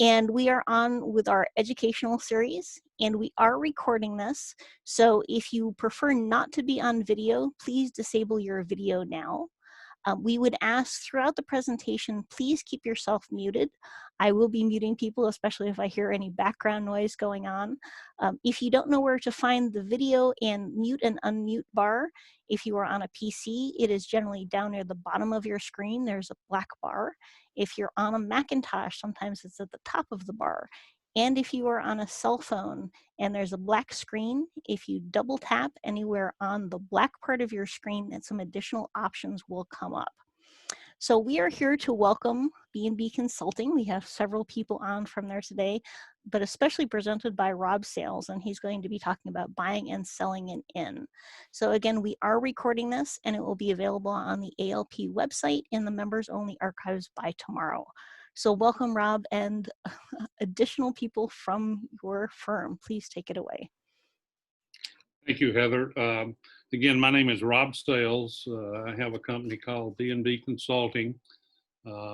And we are on with our educational series, and we are recording this. So if you prefer not to be on video, please disable your video now. We would ask throughout the presentation, please keep yourself muted. I will be muting people, especially if I hear any background noise going on. If you don't know where to find the video and mute and unmute bar, if you are on a PC, it is generally down near the bottom of your screen. There's a black bar. If you're on a Macintosh, sometimes it's at the top of the bar. And if you are on a cell phone and there's a black screen, if you double tap anywhere on the black part of your screen, then some additional options will come up. So we are here to welcome B&B Consulting. We have several people on from there today, but especially presented by Rob Sales, and he's going to be talking about buying and selling an inn. So again, we are recording this, and it will be available on the ALP website in the members only archives by tomorrow. So welcome, Rob, and additional people from your firm. Please take it away. Thank you, Heather. Again, my name is Rob Sales. I have a company called B&B Consulting.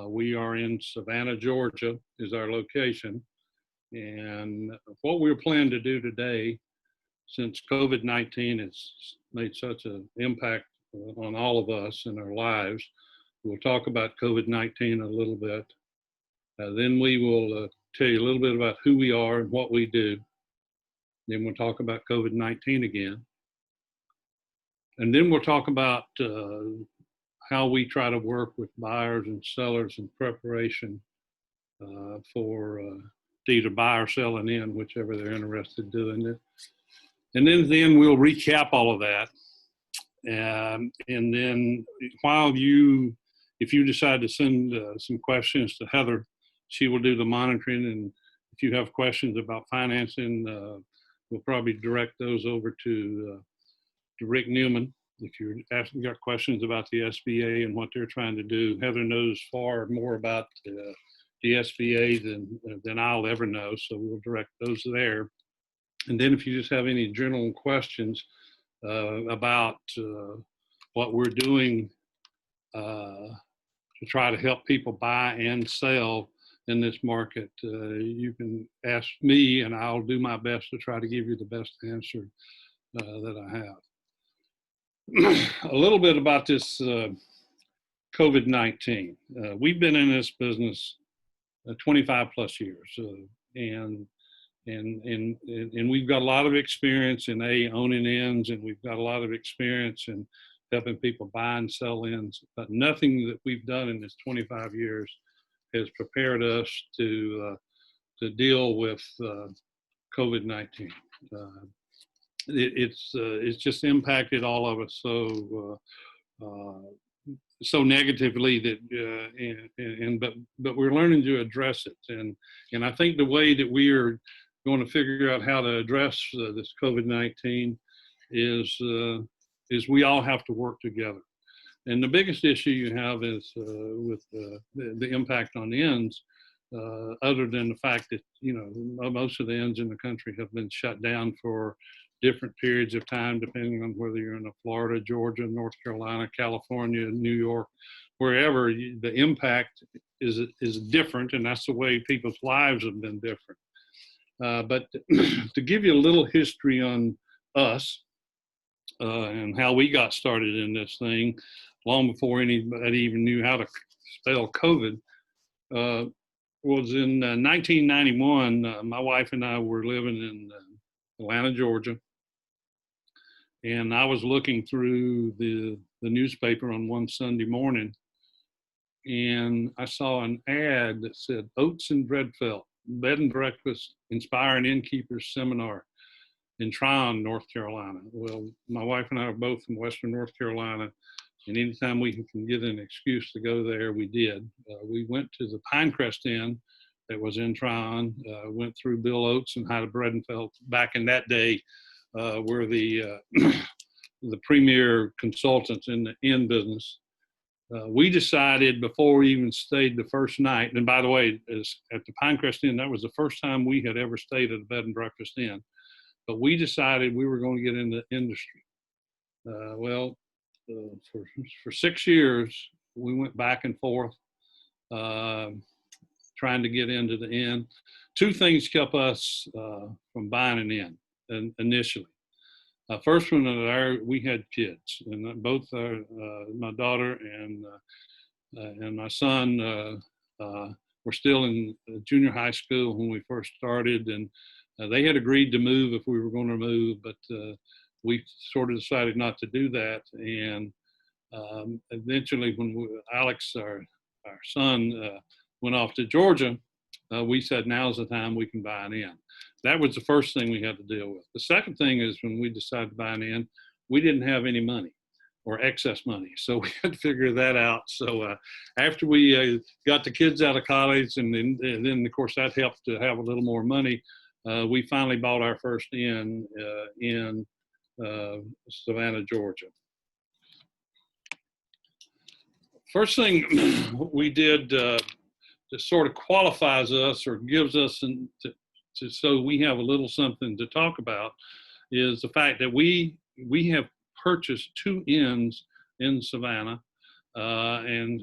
We are in Savannah, Georgia, is our location. And what we're planning to do today, since COVID-19 has made such an impact on all of us in our lives, we'll talk about COVID-19 a little bit. Then we will tell you a little bit about who we are and what we do. Then we'll talk about COVID-19 again. And then we'll talk about how we try to work with buyers and sellers in preparation for to either buy or sell an inn, whichever they're interested in doing it. And then we'll recap all of that. And then if you decide to send some questions to Heather, she will do the monitoring. And if you have questions about financing, we'll probably direct those over to Rick Newman. If you're got questions about the SBA and what they're trying to do, Heather knows far more about the SBA than I'll ever know, so we'll direct those there. And then if you just have any general questions about what we're doing to try to help people buy and sell in this market, you can ask me and I'll do my best to try to give you the best answer that I have. A little bit about this COVID-19. We've been in this business 25 plus years, and we've got a lot of experience in owning inns, and we've got a lot of experience in helping people buy and sell inns, but nothing that we've done in this 25 years has prepared us to deal with COVID-19. It's just impacted all of us so negatively that but we're learning to address it, and I think the way that we are going to figure out how to address this COVID-19 is we all have to work together. And the biggest issue you have is with the impact on the inns, other than the fact that, most of the inns in the country have been shut down for different periods of time, depending on whether you're in Florida, Georgia, North Carolina, California, New York, wherever, the impact is different, and that's the way people's lives have been different. But to give you a little history on us and how we got started in this thing, long before anybody even knew how to spell COVID, was in 1991. My wife and I were living in Atlanta, Georgia, and I was looking through the newspaper on one Sunday morning, and I saw an ad that said Oates and Dreadfelt, Bed and Breakfast, Inspiring Innkeepers Seminar in Tryon, North Carolina. Well, my wife and I are both from Western North Carolina, and anytime we can get an excuse to go there, we did. We went to the Pinecrest Inn that was in Tryon, went through Bill Oates and Hyde Bredenfeld. Back in that day, were the premier consultants in the inn business. We decided before we even stayed the first night, and by the way, at the Pinecrest Inn, that was the first time we had ever stayed at a bed and breakfast inn, but we decided we were going to get into the industry. For 6 years, we went back and forth trying to get into the inn. Two things kept us from buying an inn initially. First one, we had kids, and both my daughter and my son were still in junior high school when we first started, and they had agreed to move if we were going to move, but we sort of decided not to do that. And eventually, when Alex, our son, went off to Georgia, we said, now's the time we can buy an inn. That was the first thing we had to deal with. The second thing is when we decided to buy an inn, we didn't have any money or excess money. So we had to figure that out. So after we got the kids out of college, and then of course that helped to have a little more money, we finally bought our first inn in Savannah, Georgia. First thing we did that sort of qualifies us or gives us so we have a little something to talk about is the fact that we have purchased 2 inns in Savannah, and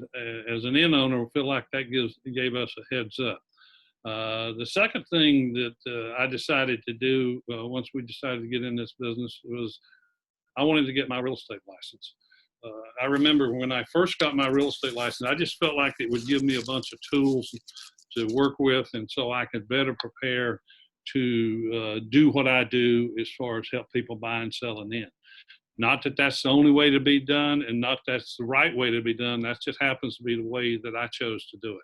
as an inn owner, we feel like that gave us a heads up. The second thing that I decided to do once we decided to get in this business was I wanted to get my real estate license. I remember when I first got my real estate license, I just felt like it would give me a bunch of tools to work with, and so I could better prepare to do what I do as far as help people buy and sell an inn. Not that that's the only way to be done, and not that's the right way to be done. That just happens to be the way that I chose to do it.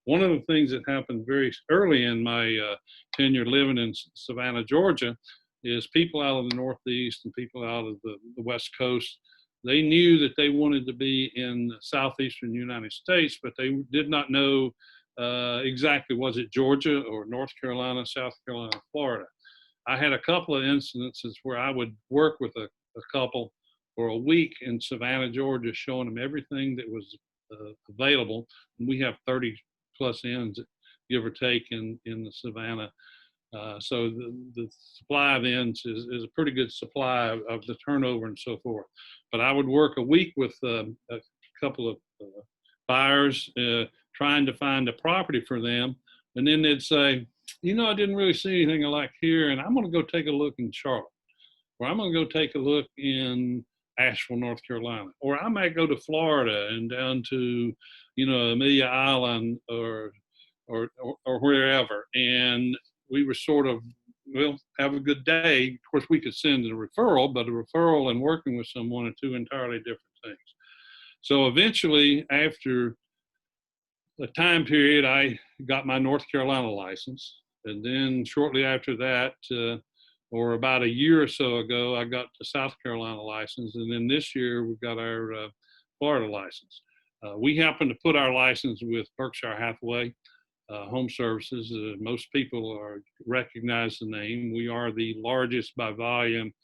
One of the things that happened very early in my tenure living in Savannah, Georgia, is people out of the Northeast and people out of the West Coast, they knew that they wanted to be in the southeastern United States, but they did not know exactly, was it Georgia or North Carolina, South Carolina, Florida. I had a couple of instances where I would work with a couple for a week in Savannah, Georgia, showing them everything that was available. And we have 30 plus inns, give or take, in the Savannah. So the supply of inns is a pretty good supply of the turnover and so forth. But I would work a week with a couple of buyers trying to find a property for them. And then they'd say, you know, I didn't really see anything I like here, and I'm going to go take a look in Charlotte, or I'm going to go take a look in Asheville, North Carolina, or I might go to Florida and down to, you know, Amelia Island or wherever. And we were sort of, well, have a good day. Of course, we could send a referral, but a referral and working with someone are 2 entirely different things. So eventually, after a time period, I got my North Carolina license. And then shortly after that, or about a year or so ago, I got the South Carolina license. And then this year, we got our Florida license. We happen to put our license with Berkshire Hathaway Home Services. Most people recognize the name. We are the largest by volume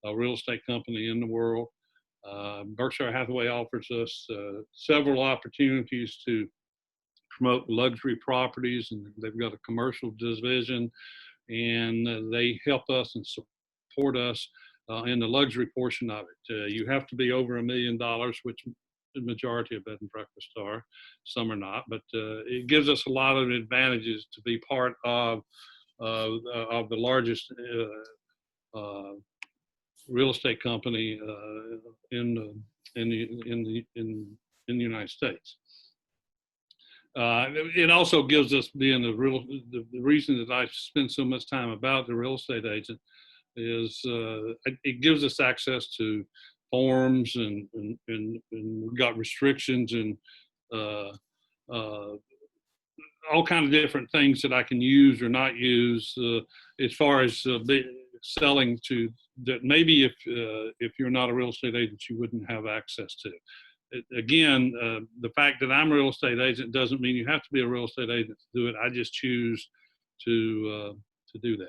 real estate company in the world. Berkshire Hathaway offers us several opportunities to promote luxury properties, and they've got a commercial division, and they help us and support us in the luxury portion of it. You have to be over $1 million, which the majority of bed and breakfast are. Some are not, but it gives us a lot of advantages to be part of the largest real estate company in the United States. It also gives us, being the reason that I spend so much time about the real estate agent is it gives us access to forms and we've got restrictions and all kinds of different things that I can use or not use as far as selling to, that maybe if you're not a real estate agent, you wouldn't have access to. Again, the fact that I'm a real estate agent doesn't mean you have to be a real estate agent to do it. I just choose to do that.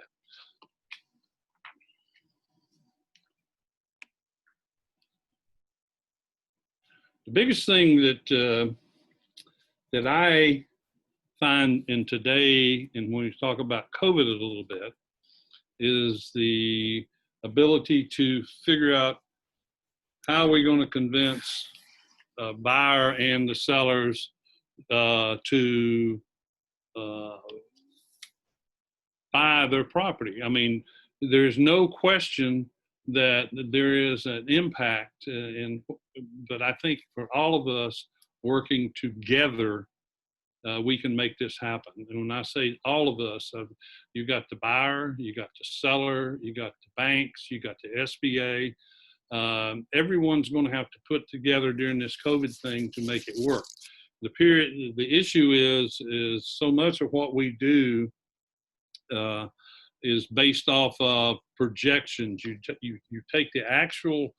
The biggest thing that I find in today, and when we talk about COVID a little bit, is the ability to figure out how we're going to convince buyer and the sellers to buy their property. I mean, there's no question that there is an impact, but I think for all of us working together, we can make this happen. And when I say all of us, you got the buyer, you got the seller, you got the banks, you got the SBA. Everyone's going to have to put together during this COVID thing to make it work. The issue is so much of what we do is based off of projections. You take the actual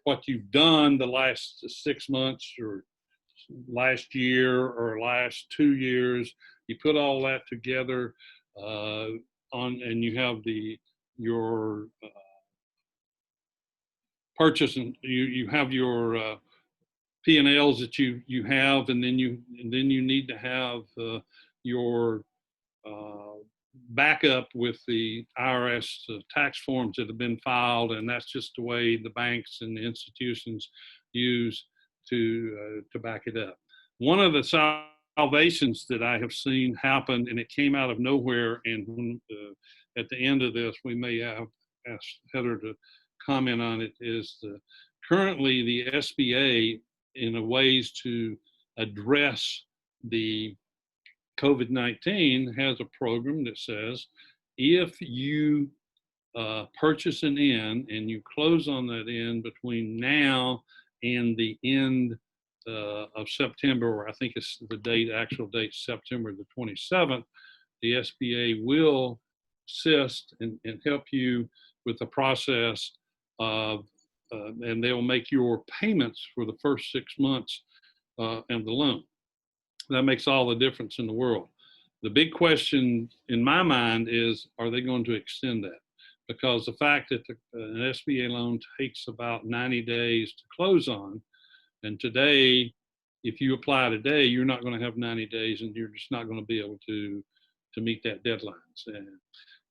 what you've done the last 6 months or last year or last 2 years. You put all that together and you have your purchase, and you have your P&Ls that you have, and then you need to have your backup with the IRS tax forms that have been filed, and that's just the way the banks and the institutions use to back it up. One of the salvations that I have seen happen, and it came out of nowhere, and at the end of this, we may have asked Heather to comment on it, is currently the SBA, in a ways to address the COVID-19, has a program that says if you purchase an inn and you close on that inn between now and the end of September, or I think it's actual date, September the 27th, the SBA will assist and help you with the process of, and they'll make your payments for the first 6 months of the loan. That makes all the difference in the world. The big question in my mind is, are they going to extend that? Because the fact that an SBA loan takes about 90 days to close on, and today, if you apply today, you're not going to have 90 days, and you're just not going to be able to meet that deadline.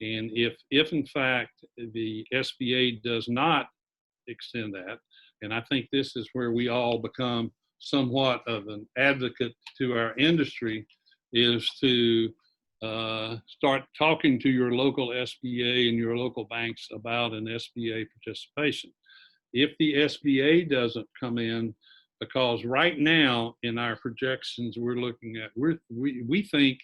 And if in fact the SBA does not extend that, and I think this is where we all become somewhat of an advocate to our industry, is to start talking to your local SBA and your local banks about an SBA participation. If the SBA doesn't come in, because right now in our projections we're looking at, we think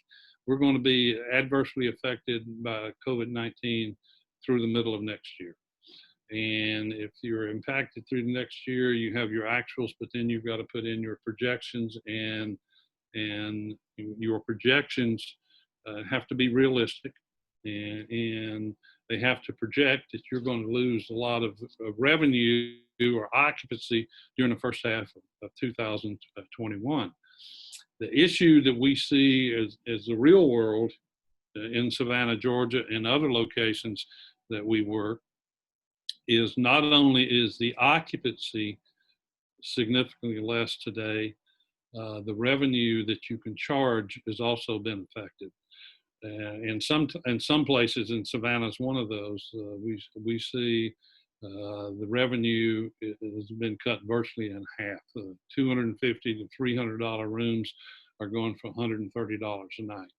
we're going to be adversely affected by COVID-19 through the middle of next year. And if you're impacted through the next year, you have your actuals, but then you've got to put in your projections, and your projections have to be realistic, and they have to project that you're going to lose a lot of revenue or occupancy during the first half of 2021. The issue that we see as the real world in Savannah, Georgia, and other locations that we work, is not only is the occupancy significantly less today, the revenue that you can charge has also been affected. In some places, in Savannah is one of those, we see the revenue has been cut virtually in half. $250 to $300 rooms are going for $130 a night.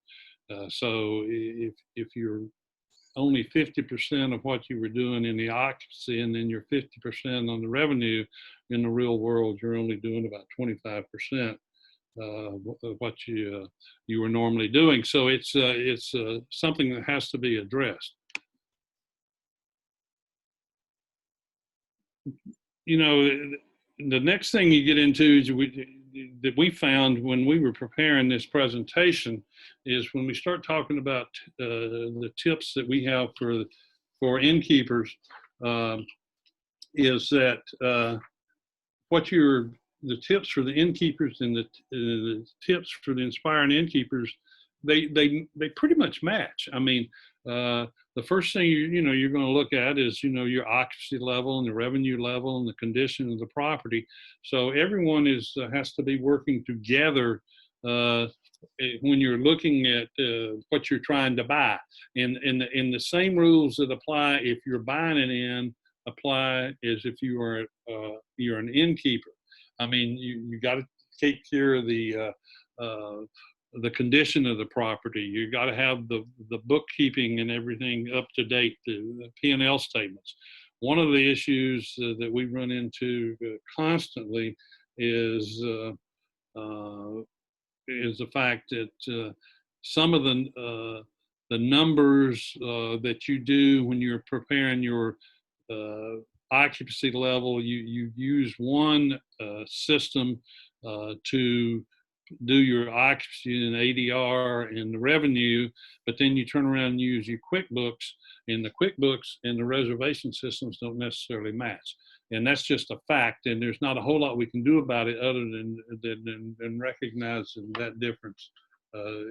So if you're only 50% of what you were doing in the occupancy, and then you're 50% on the revenue, in the real world, you're only doing about 25% of what you were normally doing. So it's something that has to be addressed. You know, the next thing you get into is that we found when we were preparing this presentation is when we start talking about the tips that we have for innkeepers, is that the tips for the innkeepers and the tips for the Inspiring Innkeepers, they pretty much match. I mean, the first thing you're going to look at is your occupancy level and the revenue level and the condition of the property. So everyone has to be working together when you're looking at what you're trying to buy. And the same rules that apply if you're buying an inn apply as if you're an innkeeper. I mean, you got to take care of the the condition of the property. You got to have the bookkeeping and everything up to date, the P&L statements. One of the issues that we run into constantly is the fact that some of the numbers that you do when you're preparing your occupancy level, you use one system to do your occupancy and ADR and the revenue, but then you turn around and use your QuickBooks, and the QuickBooks and the reservation systems don't necessarily match. And that's just a fact, and there's not a whole lot we can do about it other than recognizing that difference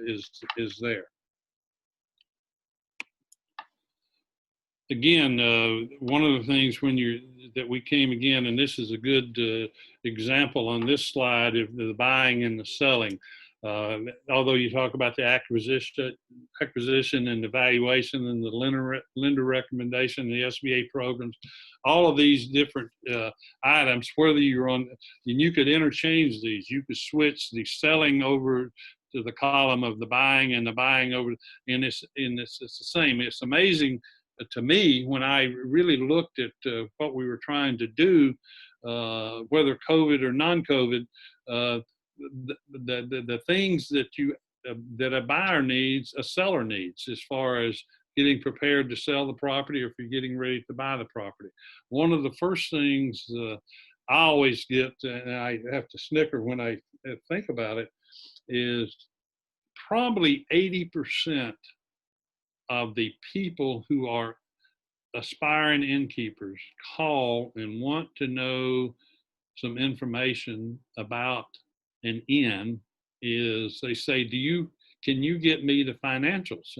is there. Again, one of the things that we came again, and this is a good example on this slide of the buying and the selling. Although you talk about the acquisition and the valuation and the lender recommendation, the SBA programs, all of these different items, whether you're on, and you could interchange these, you could switch the selling over to the column of the buying and the buying over, and it's the same. It's amazing to me when I really looked at what we were trying to do, whether COVID or non-COVID, the things that a buyer needs, a seller needs, as far as getting prepared to sell the property or if you're getting ready to buy the property. One of the first things I always get, and I have to snicker when I think about it, is probably 80% of the people who are aspiring innkeepers call and want to know some information about an inn. Is they say, can you get me the financials?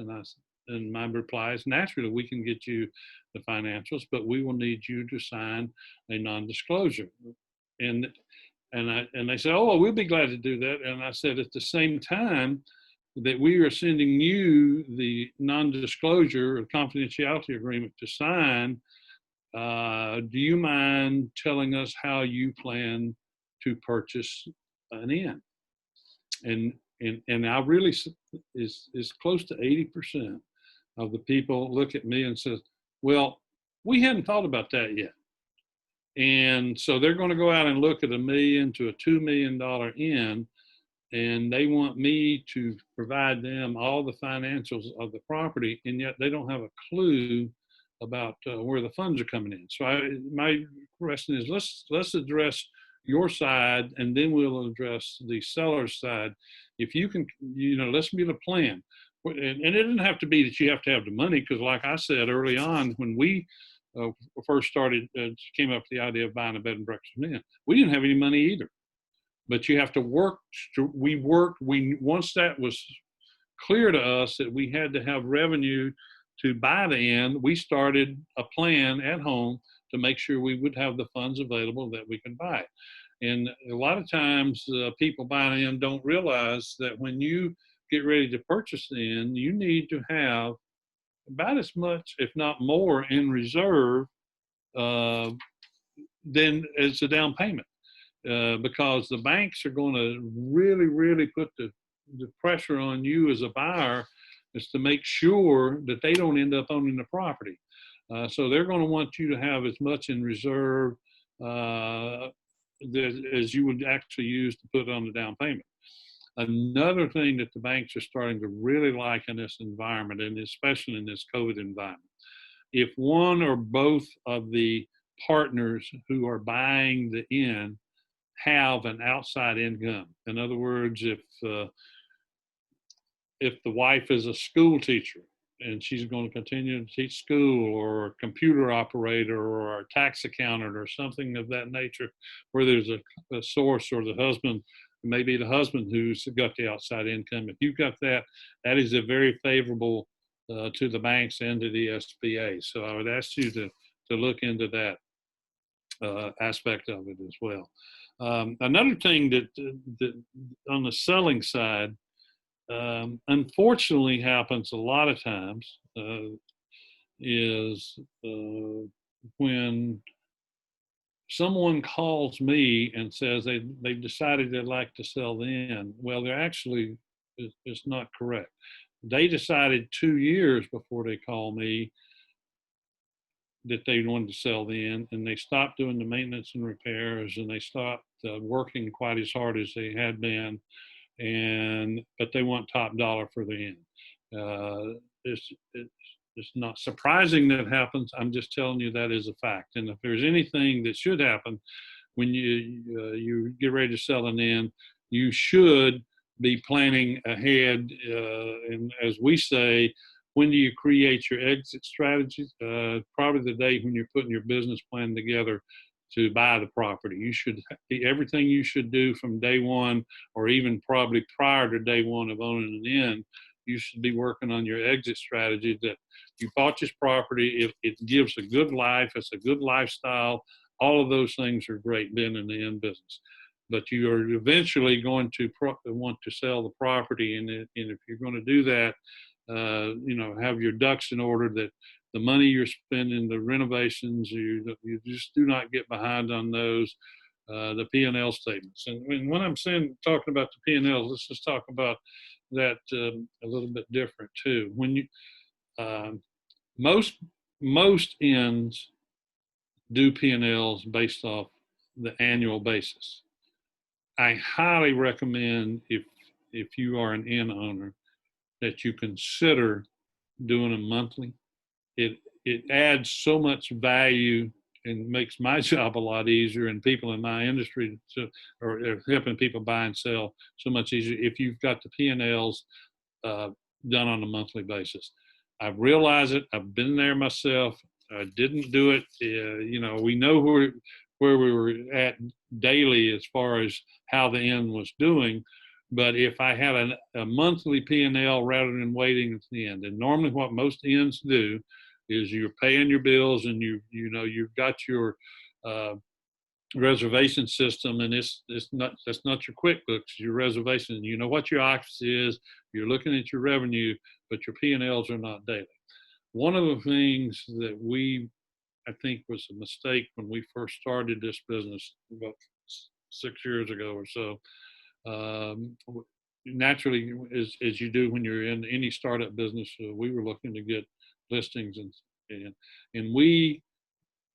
And my reply is, naturally we can get you the financials, but we will need you to sign a non-disclosure. And they say, oh, well, we'll be glad to do that. And I said, at the same time that we are sending you the non-disclosure or confidentiality agreement to sign, do you mind telling us how you plan to purchase an inn? And I really, is close to 80% of the people look at me and says, well, we hadn't thought about that yet. And so they're going to go out and look at $1 million to a $2 million inn, and they want me to provide them all the financials of the property, and yet they don't have a clue about where the funds are coming in. So my question is, let's address your side, and then we'll address the seller's side. If you can, let's get a plan. And it doesn't have to be that you have to have the money, because like I said early on, when we first started, came up with the idea of buying a bed and breakfast inn, we didn't have any money either. But you have to work. Once that was clear to us that we had to have revenue to buy the inn, we started a plan at home to make sure we would have the funds available that we could buy it. And a lot of times people buying in don't realize that when you get ready to purchase the inn, you need to have about as much, if not more, in reserve than as a down payment. Because the banks are going to really, really put the pressure on you as a buyer is to make sure that they don't end up owning the property. So they're going to want you to have as much in reserve as you would actually use to put on the down payment. Another thing that the banks are starting to really like in this environment, and especially in this COVID environment, if one or both of the partners who are buying the inn have an outside income. In other words, if the wife is a school teacher and she's going to continue to teach school, or a computer operator, or a tax accountant, or something of that nature, where there's a source, or the husband, maybe the husband who's got the outside income. If you've got that, that is a very favorable to the banks and to the SBA. So I would ask you to look into that aspect of it as well. Another thing that on the selling side, unfortunately happens a lot of times is when someone calls me and says they've decided they'd like to sell the inn. Well, they're actually is not correct. They decided 2 years before they called me that they wanted to sell the inn, and they stopped doing the maintenance and repairs, and they stopped working quite as hard as they had been, but they want top dollar for the inn. It's not surprising that happens. I'm just telling you that is a fact. And if there's anything that should happen when you get ready to sell an inn, you should be planning ahead. And as we say, when do you create your exit strategies? Probably the day when you're putting your business plan together to buy the property. You should, everything you should do from day one, or even probably prior to day one of owning an inn, you should be working on your exit strategy, that you bought this property, if it gives a good life, it's a good lifestyle, all of those things are great being in the inn business. But you are eventually going to want to sell the property, and if you're going to do that, have your ducks in order, that the money you're spending, the renovations, you just do not get behind on those, the P&L statements. And when I'm talking about the P&Ls, let's just talk about that a little bit different too. When you most inns do P&Ls based off the annual basis. I highly recommend, if you are an inn owner, that you consider doing them monthly. It adds so much value and makes my job a lot easier, and people in my industry, or helping people buy and sell, so much easier if you've got the P&Ls done on a monthly basis. I realize it. I've been there myself. I didn't do it. We know where we were at daily as far as how the inn was doing. But if I had a monthly P&L rather than waiting at the end, and normally what most inns do is you're paying your bills, and you've got your reservation system, and that's not your QuickBooks, your reservation. You know what your occupancy is, you're looking at your revenue, but your P&Ls are not daily. One of the things that I think was a mistake when we first started this business about 6 years ago or so, naturally, as you do when you're in any startup business, we were looking to get listings, and we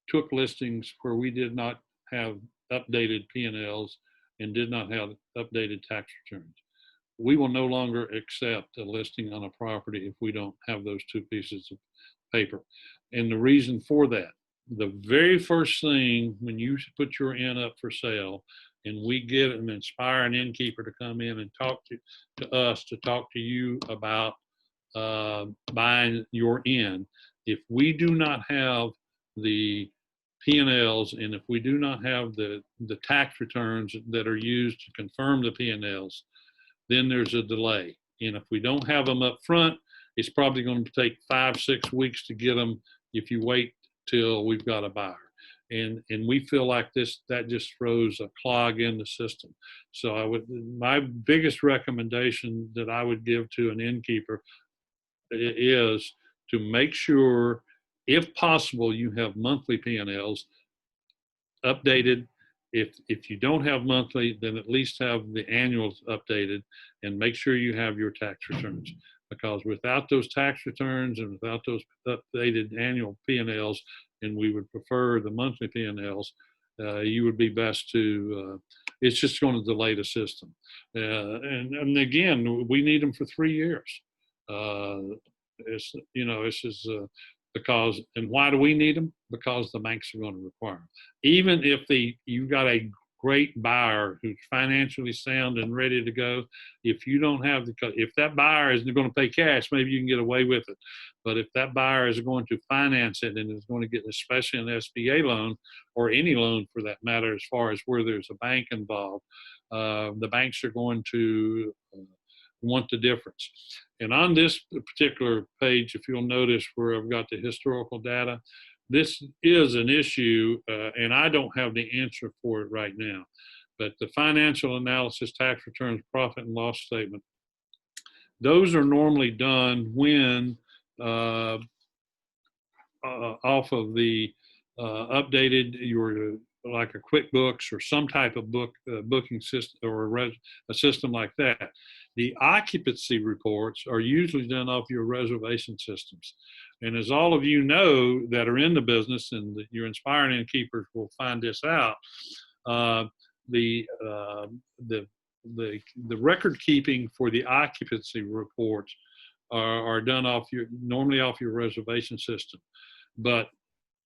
took listings where we did not have updated P&Ls and did not have updated tax returns. We will no longer accept a listing on a property if we don't have those two pieces of paper. And the reason for that, the very first thing when you put your inn up for sale, and we get an Inspiring Innkeeper to come in and talk to talk to you about buying your inn, if we do not have the P&Ls, and if we do not have the tax returns that are used to confirm the P&Ls, then there's a delay. And if we don't have them up front, it's probably going to take 5-6 weeks to get them if you wait till we've got a buyer. And we feel like that just throws a clog in the system. So my biggest recommendation that I would give to an innkeeper is to make sure, if possible, you have monthly P&Ls updated. If you don't have monthly, then at least have the annuals updated, and make sure you have your tax returns. Because without those tax returns and without those updated annual P&Ls, and we would prefer the monthly P&Ls, you would be best to, it's just going to delay the system. And again, we need them for 3 years. Because, and why do we need them? Because the banks are going to require them. Even if you've got a great buyer who's financially sound and ready to go, if you don't have if that buyer isn't going to pay cash, maybe you can get away with it. But if that buyer is going to finance it and is going to get, especially an SBA loan, or any loan for that matter, as far as where there's a bank involved, the banks are going to want the difference. And on this particular page, if you'll notice where I've got the historical data, this is an issue, and I don't have the answer for it right now. But the financial analysis, tax returns, profit and loss statement, those are normally done when off of the updated like a QuickBooks or some type of booking system, or a system like that. The occupancy reports are usually done off your reservation systems. And as all of you know that are in the business, and your Inspiring Innkeepers will find this out, the record keeping for the occupancy reports are done normally off your reservation system, but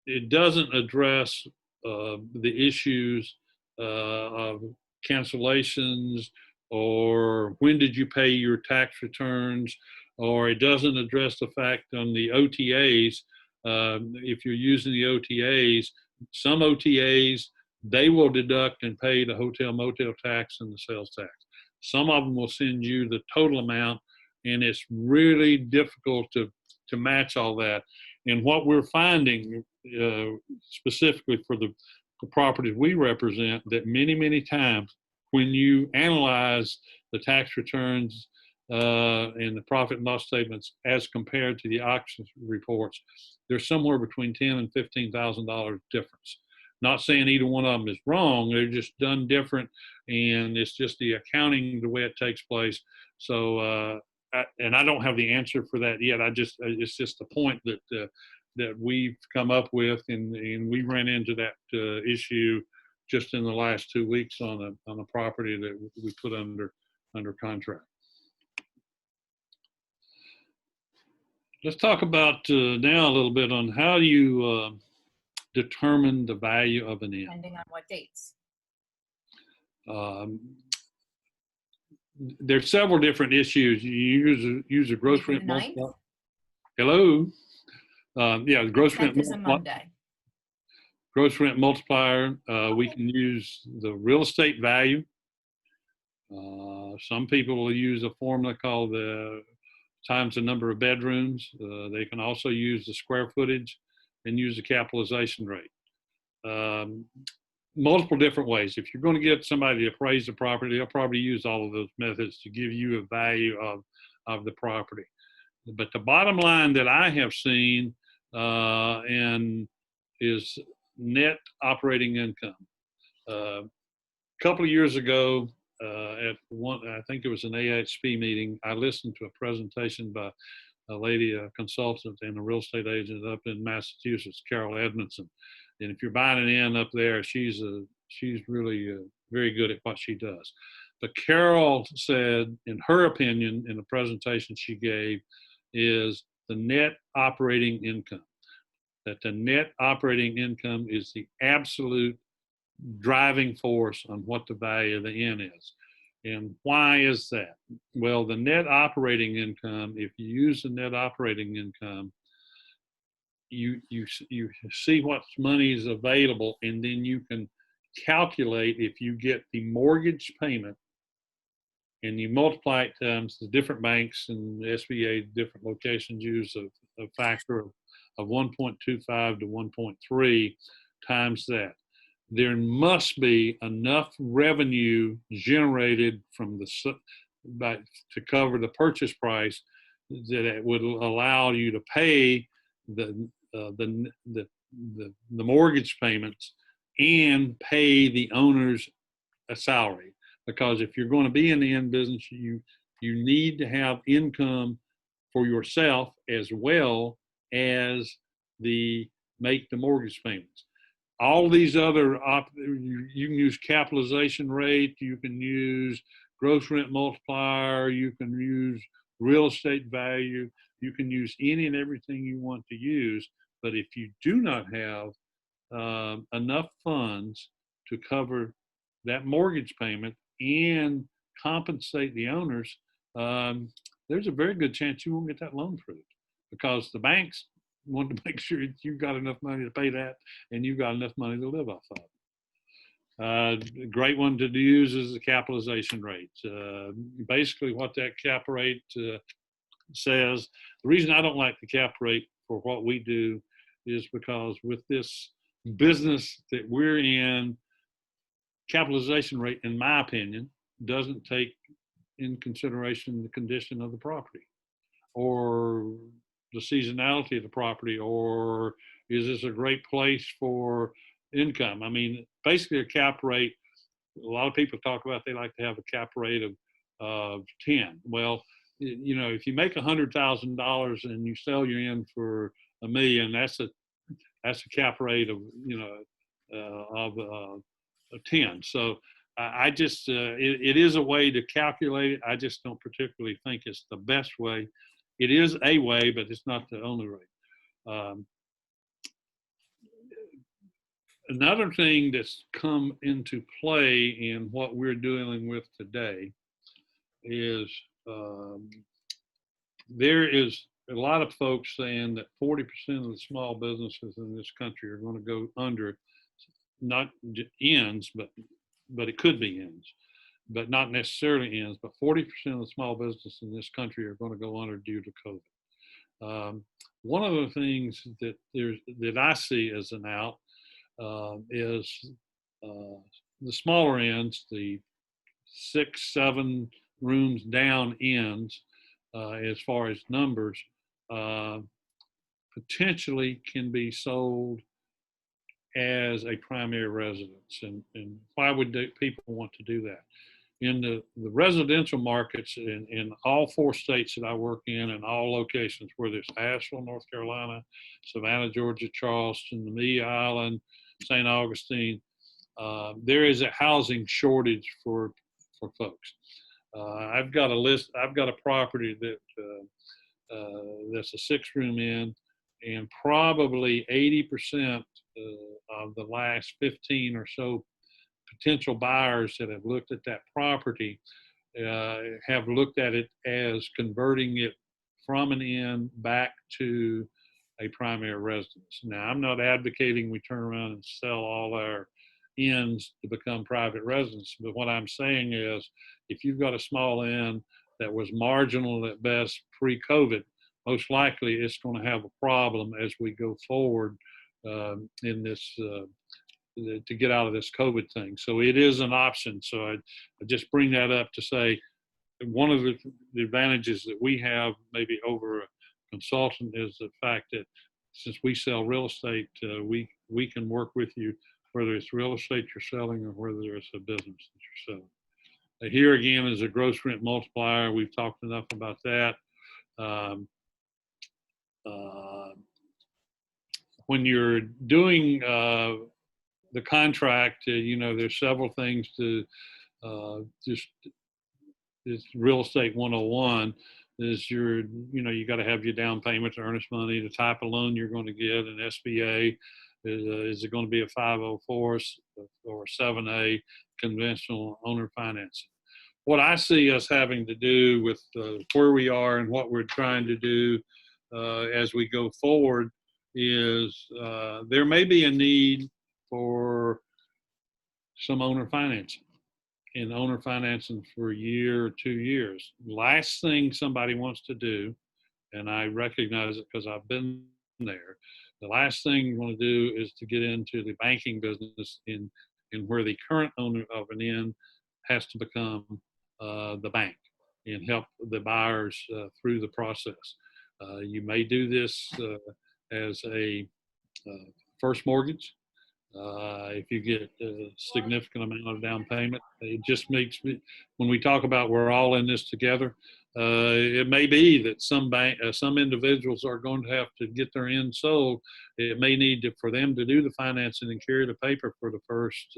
it doesn't address the issues of cancellations, or when did you pay your tax returns, or it doesn't address the fact on the OTAs. If you're using the OTAs, some OTAs, they will deduct and pay the hotel motel tax and the sales tax. Some of them will send you the total amount, and it's really difficult to match all that. And what we're finding, specifically for the properties we represent, that many times when you analyze the tax returns and the profit and loss statements as compared to the occupancy reports, there's somewhere between $10,000 and $15,000 difference. Not saying either one of them is wrong, they're just done different, and it's just the accounting, the way it takes place. So, and I don't have the answer for that yet. It's just the point that we've come up with, and we ran into that issue just in the last 2 weeks on a property that we put under contract. Let's talk about now a little bit on how you determine the value of an inn. Depending on what dates. There's several different issues. You use a gross rent multiplier. Hello. Yeah, gross rent is a Monday. Gross rent multiplier. We can use the real estate value. Some people will use a formula called the times the number of bedrooms. They can also use the square footage and use the capitalization rate. Multiple different ways. If you're going to get somebody to appraise the property, they'll probably use all of those methods to give you a value of the property. But the bottom line that I have seen and is net operating income. A couple of years ago, at one, I think it was an AHP meeting, I listened to a presentation by a lady, a consultant and a real estate agent up in Massachusetts, Carol Edmondson. And if you're buying an inn up there, she's really very good at what she does. But Carol said, in her opinion, in the presentation she gave, is the net operating income. That the net operating income is the absolute driving force on what the value of the inn is. And why is that? Well, the net operating income, if you use the net operating income, you see what money is available, and then you can calculate, if you get the mortgage payment and you multiply it times the different banks and SBA, different locations use a factor of 1.25 to 1.3 times that. There must be enough revenue generated from to cover the purchase price that it would allow you to pay the mortgage payments and pay the owners a salary. Because if you're going to be in the inn business, you need to have income for yourself as well as make the mortgage payments. All these other, you can use capitalization rate, you can use gross rent multiplier, you can use real estate value, you can use any and everything you want to use. But if you do not have enough funds to cover that mortgage payment and compensate the owners, there's a very good chance you won't get that loan approved, because the banks want to make sure you've got enough money to pay that and you've got enough money to live off of. A great one to use is the capitalization rate. Basically what that cap rate says, the reason I don't like the cap rate for what we do is because with this business that we're in, capitalization rate, in my opinion, doesn't take in consideration the condition of the property or the seasonality of the property, or is this a great place for income? I mean, basically a cap rate, a lot of people talk about, they like to have a cap rate of of 10. Well, you know, if you make $100,000 and you sell your end for $1 million, that's a cap rate of, you know, of 10. So I just, it is a way to calculate it. I just don't particularly think it's the best way. It is a way, but it's not the only way. Another thing that's come into play in what we're dealing with today is there is a lot of folks saying that 40% of the small businesses in this country are going to go under, not ends, but it could be ends, but not necessarily ends, but 40% of the small businesses in this country are going to go under due to COVID. One of the things that I see as an out is the smaller ends, the 6, 7 rooms down ends, as far as numbers, potentially can be sold as a primary residence. And why would people want to do that? In the residential markets in all 4 states that I work in all locations, whether it's Asheville, North Carolina, Savannah, Georgia, Charleston, the Amelia Island, St. Augustine, there is a housing shortage for folks. I've got a property that that's a 6-room inn, and probably 80% of the last 15 or so potential buyers that have looked at that property have looked at it as converting it from an inn back to a primary residence. Now, I'm not advocating we turn around and sell all our inns to become private residence, but what I'm saying is if you've got a small inn that was marginal at best pre-COVID, most likely it's going to have a problem as we go forward in this to get out of this COVID thing. So it is an option. So I just bring that up to say one of the advantages that we have maybe over a consultant is the fact that since we sell real estate, we can work with you, whether it's real estate you're selling or whether it's a business that you're selling. Here again is a gross rent multiplier. We've talked enough about that. When you're doing the contract, you know, there's several things to just, it's real estate 101 is you got to have your down payment, earnest money, the type of loan you're going to get, an SBA. Is it going to be a 504 or 7A conventional owner financing? What I see us having to do with where we are and what we're trying to do as we go forward is there may be a need for some owner financing, and owner financing for a year or 2 years. Last thing somebody wants to do, and I recognize it because I've been there, the last thing you want to do is to get into the banking business in where the current owner of an inn has to become the bank and help the buyers through the process. You may do this as a first mortgage. If you get a significant amount of down payment, it just makes me, when we talk about we're all in this together, it may be that some individuals are going to have to get their inn sold. It may need for them to do the financing and carry the paper for the first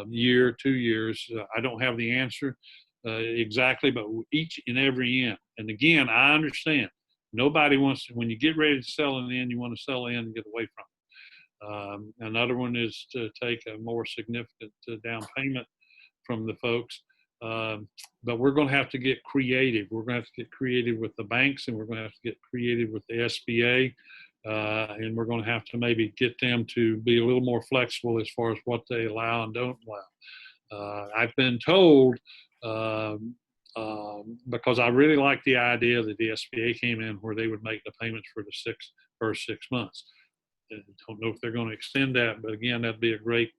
year, 2 years. I don't have the answer exactly, but each and every inn. And again, I understand nobody wants to, when you get ready to sell an inn, you want to sell in and get away from it. Another one is to take a more significant down payment from the folks. But we're going to have to get creative. We're going to have to get creative with the banks, and we're going to have to get creative with the SBA. And we're going to have to maybe get them to be a little more flexible as far as what they allow and don't allow. I've been told, because I really like the idea that the SBA came in where they would make the payments for the first 6 months. I don't know if they're going to extend that, but again, that'd be a great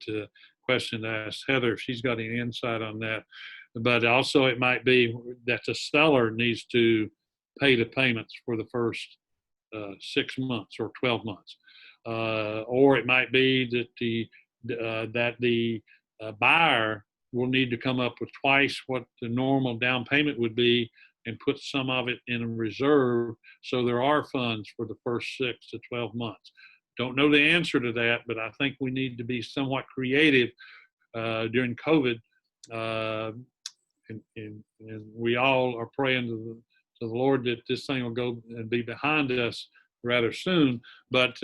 question to ask Heather if she's got any insight on that. But also it might be that the seller needs to pay the payments for the first 6 months or 12 months. Or it might be that the buyer we'll need to come up with twice what the normal down payment would be and put some of it in a reserve so there are funds for the first 6 to 12 months. Don't know the answer to that, but I think we need to be somewhat creative during COVID. And we all are praying to the Lord that this thing will go and be behind us rather soon. But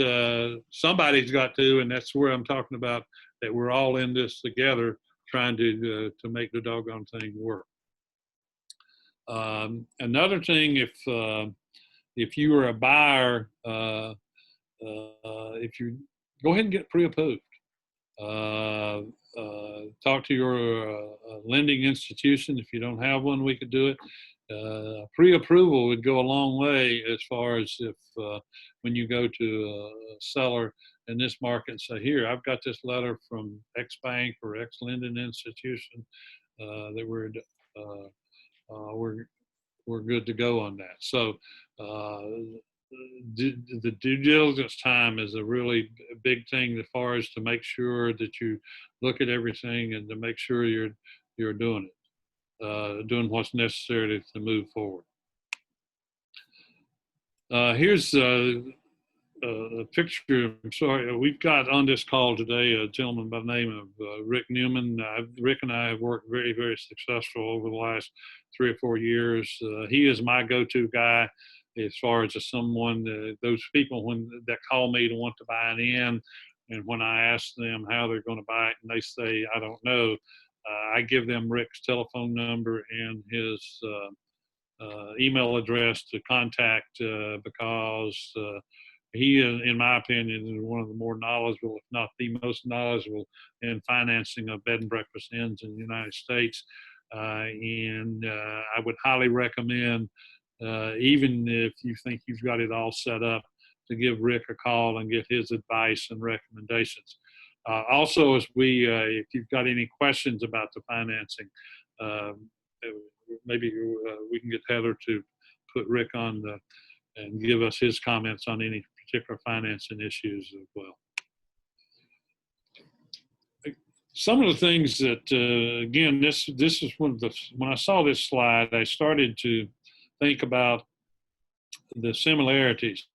somebody's got to, and that's where I'm talking about, that we're all in this together trying to make the doggone thing work. Another thing, if you are a buyer, if you go ahead and get pre-approved. Talk to your lending institution. If you don't have one, we could do it. Pre-approval would go a long way as far as if when you go to a seller in this market and say, here, I've got this letter from X bank or X lending institution that we're good to go on that. So the due diligence time is a really big thing as far as to make sure that you look at everything and to make sure you're doing it, doing what's necessary to move forward. Here's a picture. I'm sorry, we've got on this call today a gentleman by the name of Rick Newman. Rick and I have worked very, very successful over the last 3 or 4 years. He is my go-to guy as far as someone, those people that call me to want to buy an in, and when I ask them how they're going to buy it and they say, I don't know, I give them Rick's telephone number and his email address to contact because he, in my opinion, is one of the more knowledgeable, if not the most knowledgeable, in financing of bed and breakfast inns in the United States. And I would highly recommend, even if you think you've got it all set up, to give Rick a call and get his advice and recommendations. Also, if you've got any questions about the financing, maybe we can get Heather to put Rick on and give us his comments on any particular financing issues as well. Some of the things that, again, this is when I saw this slide, I started to think about the similarities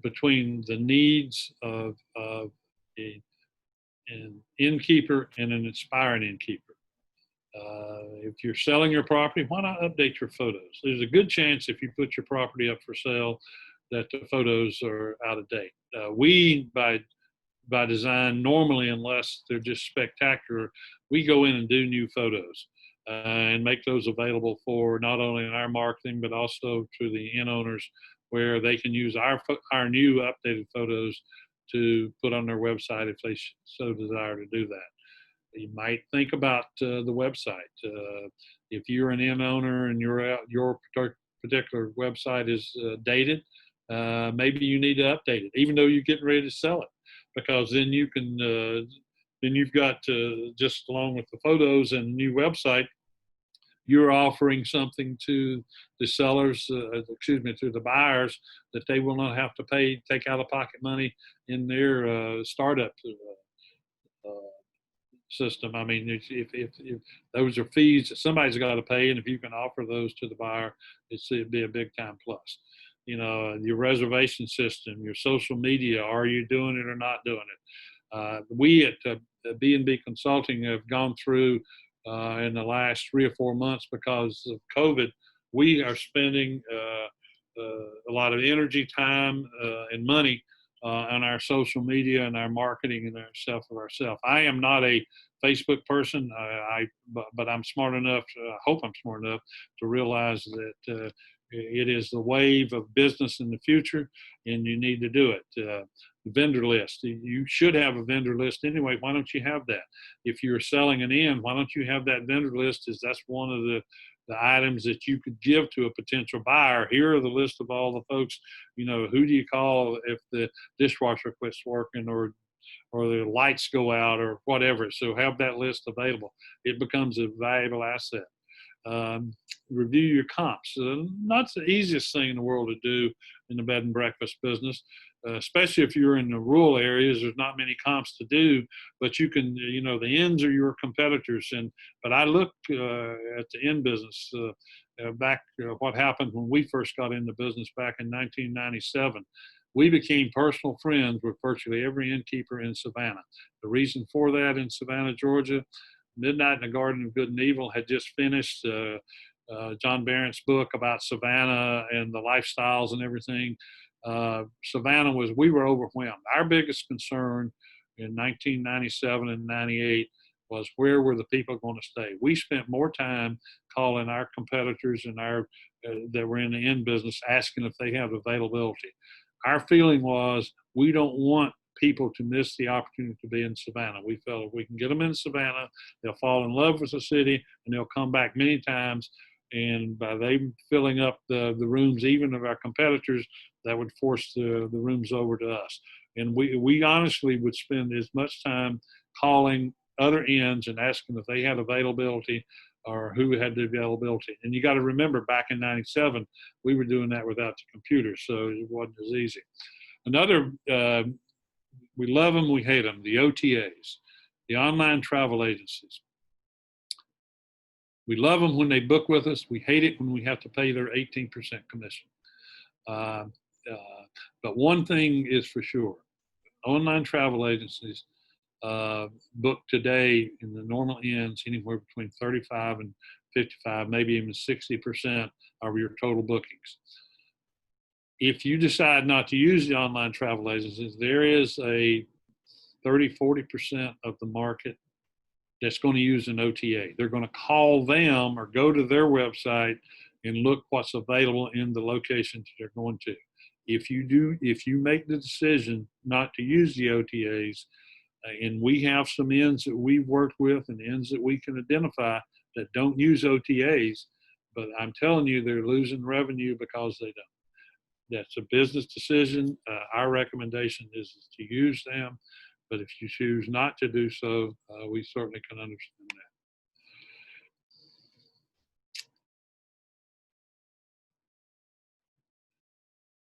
between the needs of an innkeeper and an aspiring innkeeper. If you're selling your property, why not update your photos? There's a good chance if you put your property up for sale that the photos are out of date. We, by design, normally, unless they're just spectacular, we go in and do new photos and make those available for not only in our marketing, but also to the inn owners, where they can use our new updated photos to put on their website if they so desire to do that. You might think about the website. If you're an inn owner and your particular website is dated, maybe you need to update it, even though you're getting ready to sell it, because then you can then you've got just along with the photos and new website, you're offering something to the sellers, to the buyers, that they will not have to take out of pocket money in their startup system. I mean, if those are fees that somebody's got to pay, and if you can offer those to the buyer, it'd be a big time plus. You know, your reservation system, your social media, are you doing it or not doing it? We at B&B Consulting have gone through in the last 3 or 4 months, because of COVID, we are spending a lot of energy, time, and money on our social media and our marketing and our stuff of ourselves. I am not a Facebook person, but I'm smart enough, I hope I'm smart enough to realize that it is the wave of business in the future, and you need to do it. Vendor list. You should have a vendor list anyway. Why don't you have that? If you're selling an inn, why don't you have that vendor list? That's one of the items that you could give to a potential buyer. Here are the list of all the folks, who do you call if the dishwasher quits working or the lights go out or whatever. So have that list available. It becomes a valuable asset. review your comps. Not the easiest thing in the world to do in the bed and breakfast business, especially if you're in the rural areas. There's not many comps to do, but you can, the inns are your competitors. But I look at the inn business back, what happened when we first got into business back in 1997. We became personal friends with virtually every innkeeper in Savannah. The reason for that, in Savannah, Georgia, Midnight in the Garden of Good and Evil had just finished. John Barrett's book about Savannah and the lifestyles and everything. Savannah we were overwhelmed. Our biggest concern in 1997 and 98 was, where were the people going to stay? We spent more time calling our competitors and that were in the inn business, asking if they have availability. Our feeling was, we don't want people to miss the opportunity to be in Savannah. We felt if we can get them in Savannah, they'll fall in love with the city and they'll come back many times. And by them filling up the rooms, even of our competitors, that would force the rooms over to us. And we honestly would spend as much time calling other inns and asking if they had availability or who had the availability. And you got to remember, back in 97, we were doing that without the computer, so it wasn't as easy. Another, we love them, we hate them, the OTAs, the online travel agencies. We love them when they book with us. We hate it when we have to pay their 18% commission. But one thing is for sure, online travel agencies book today in the normal inns anywhere between 35 and 55, maybe even 60% of your total bookings. If you decide not to use the online travel agencies, there is a 30-40% of the market that's going to use an OTA. They're going to call them or go to their website and look what's available in the locations they're going to. If you make the decision not to use the OTAs, and we have some inns that we've worked with and inns that we can identify that don't use OTAs, but I'm telling you, they're losing revenue because they don't. That's a business decision. Our recommendation is to use them, but if you choose not to do so, we certainly can understand that.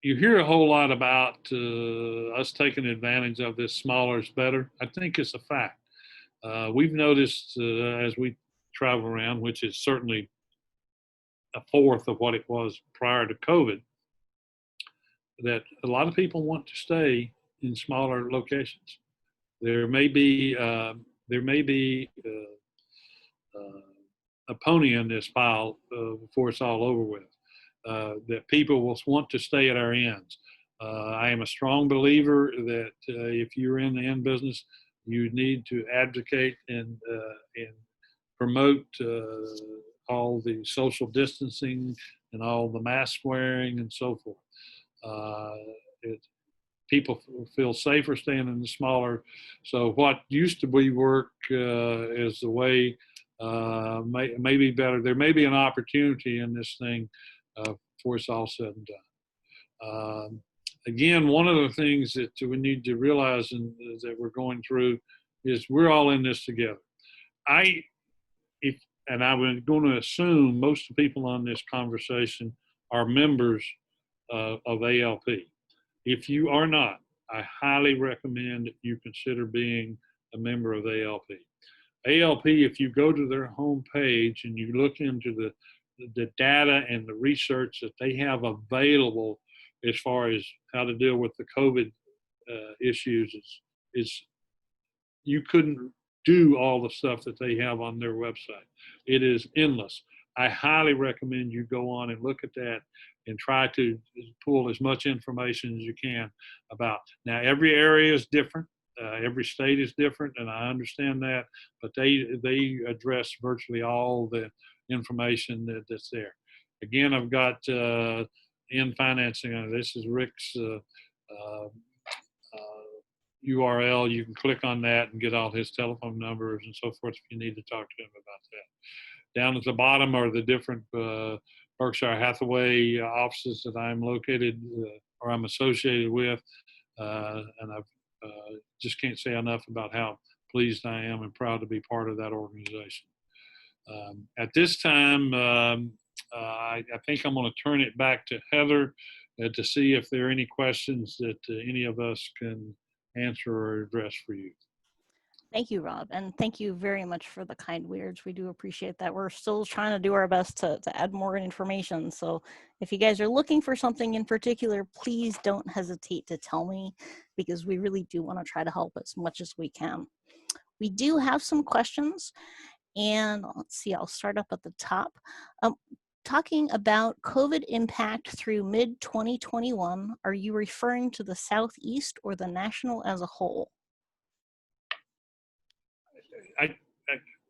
You hear a whole lot about us taking advantage of this smaller is better. I think it's a fact. We've noticed as we travel around, which is certainly a fourth of what it was prior to COVID, that a lot of people want to stay in smaller locations. There may be a pony in this pile before it's all over with. That people will want to stay at our inns. I am a strong believer that if you're in the inn business, you need to advocate and promote all the social distancing and all the mask wearing and so forth. People feel safer staying in the smaller. So what used to be work is the way may be better. There may be an opportunity in this thing before it's all said and done. Again, one of the things that we need to realize and that we're going through is we're all in this together. I'm going to assume most of the people on this conversation are members of ALP. If you are not, I highly recommend that you consider being a member of ALP. ALP, if you go to their homepage and you look into the data and the research that they have available as far as how to deal with the COVID issues, is you couldn't do all the stuff that they have on their website. It is endless. I highly recommend you go on and look at that and try to pull as much information as you can about. Now, every area is different. Every state is different, and I understand that, but they address virtually all the information that's there. Again, I've got in financing. This is Rick's URL. You can click on that and get all his telephone numbers and so forth if you need to talk to him about that. Down at the bottom are the different Berkshire Hathaway offices that I'm located or I'm associated with, and I've just can't say enough about how pleased I am and proud to be part of that organization. At this time, I think I'm going to turn it back to Heather to see if there are any questions that any of us can answer or address for you. Thank you, Rob, and thank you very much for the kind words. We do appreciate that. We're still trying to do our best to add more information. So if you guys are looking for something in particular, please don't hesitate to tell me, because we really do want to try to help as much as we can. We do have some questions, and let's see, I'll start up at the top. Talking about COVID impact through mid-2021, are you referring to the Southeast or the national as a whole?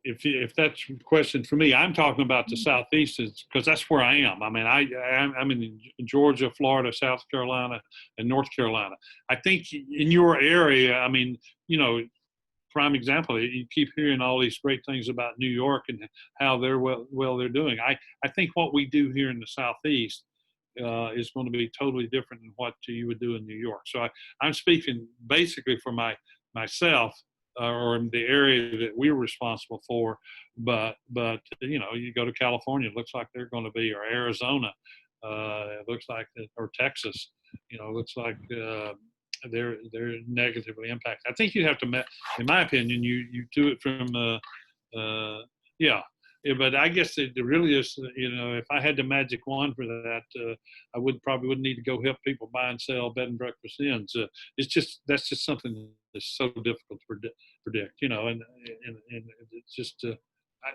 If that's a question for me, I'm talking about the Southeast because that's where I am. I mean, I'm in Georgia, Florida, South Carolina, and North Carolina. I think in your area, I mean, you know, prime example, you keep hearing all these great things about New York and how they're well they're doing. I think what we do here in the Southeast is going to be totally different than what you would do in New York. So I'm speaking basically for myself. Or the area that we're responsible for, but you know, you go to California, it looks like they're going to be, or Arizona, it looks like, or Texas, you know, it looks like they're negatively impacted. I think you have to, in my opinion, you do it from yeah. But I guess it really is, you know, if I had the magic wand for that, I probably wouldn't need to go help people buy and sell bed and breakfast inns. That's just something that's so difficult to predict, you know, and it's just,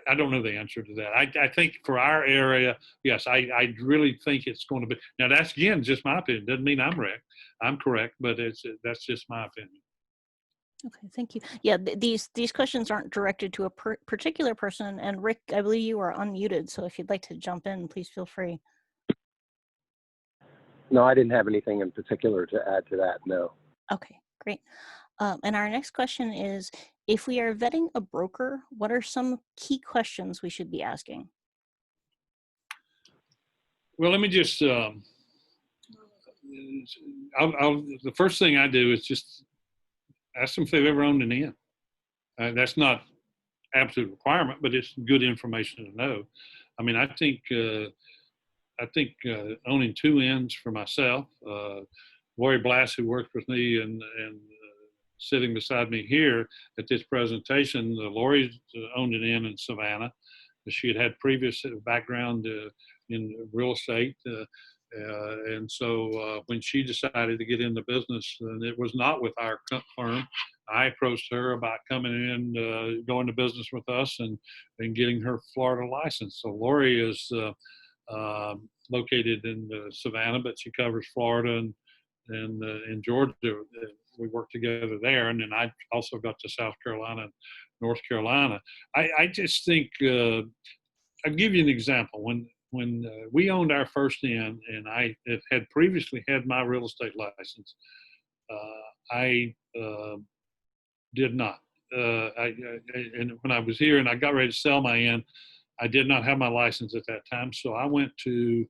I don't know the answer to that. I think for our area, yes, I really think it's going to be, now that's again, just my opinion. Doesn't mean I'm correct, but that's just my opinion. Okay, thank you. Yeah, these questions aren't directed to a particular person. And Rick, I believe you are unmuted, so if you'd like to jump in, please feel free. No, I didn't have anything in particular to add to that, no. Okay, great. And our next question is, if we are vetting a broker, what are some key questions we should be asking? Well, let me just, the first thing I do is just ask them if they've ever owned an inn. That's not absolute requirement, but it's good information to know. I mean, I think owning 2 inns for myself, Lori Blass, who worked with me and sitting beside me here at this presentation, Lori owned an inn in Savannah. She had previous background in real estate. And so when she decided to get into business, and it was not with our firm, I approached her about coming in, going to business with us and getting her Florida license. So Lori is located in Savannah, but she covers Florida and in Georgia. We work together there. And then I also got to South Carolina and North Carolina. I just think, I'll give you an example. When we owned our first inn, and I had previously had my real estate license, I did not. And when I was here and I got ready to sell my inn, I did not have my license at that time. So I went to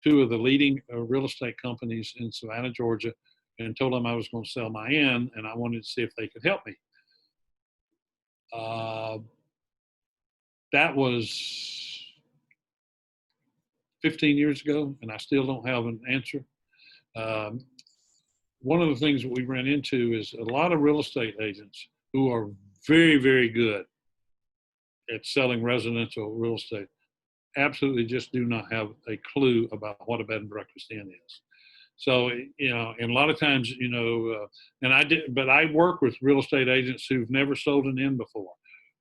2 of the leading real estate companies in Savannah, Georgia, and told them I was going to sell my inn and I wanted to see if they could help me. That was 15 years ago, and I still don't have an answer. One of the things that we ran into is a lot of real estate agents who are very, very good at selling residential real estate absolutely just do not have a clue about what a bed and breakfast inn is. So, you know, and a lot of times, you know, but I work with real estate agents who've never sold an inn before.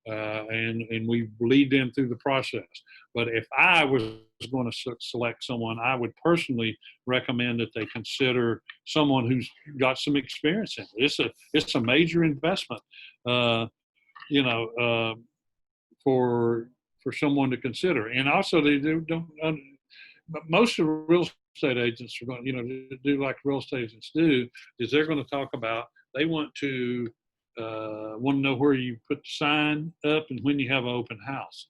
And we lead them through the process. But if I was going to select someone, I would personally recommend that they consider someone who's got some experience in it. It's a major investment, you know, for someone to consider. And also, most of the real estate agents are going, you know, to do like real estate agents do, is they're going to talk about, they want to know where you put the sign up and when you have an open house.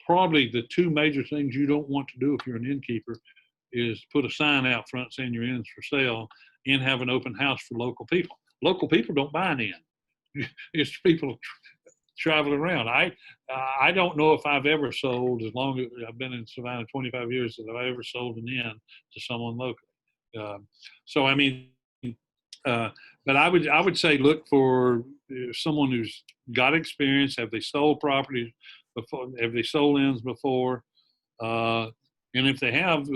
Probably the 2 major things you don't want to do if you're an innkeeper is put a sign out front saying your inn's for sale and have an open house for local people. Local people don't buy an inn. It's people traveling around. I don't know if I've ever sold, as long as I've been in Savannah 25 years, that I've ever sold an inn to someone locally. So I mean, but I would say look for someone who's got experience. Have they sold properties before? Have they sold inns before? And if they have,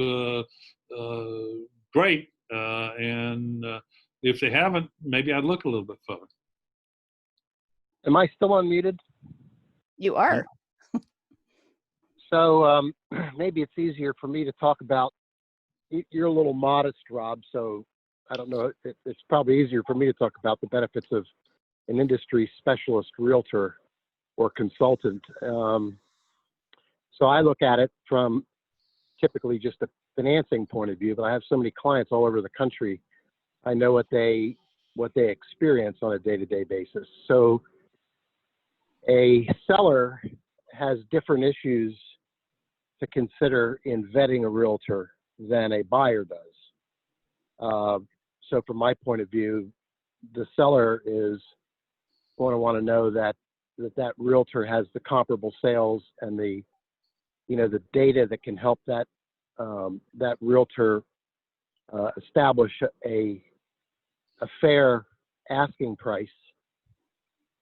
great. And if they haven't, maybe I'd look a little bit further. Am I still unmuted? You are. So maybe it's easier for me to talk about, you're a little modest, Rob, so I don't know, it's probably easier for me to talk about the benefits of an industry specialist realtor or consultant. So I look at it from typically just a financing point of view, but I have so many clients all over the country. I know what they experience on a day-to-day basis. So a seller has different issues to consider in vetting a realtor than a buyer does. So from my point of view, the seller is going to want to know that realtor has the comparable sales and the data that can help that realtor establish a fair asking price,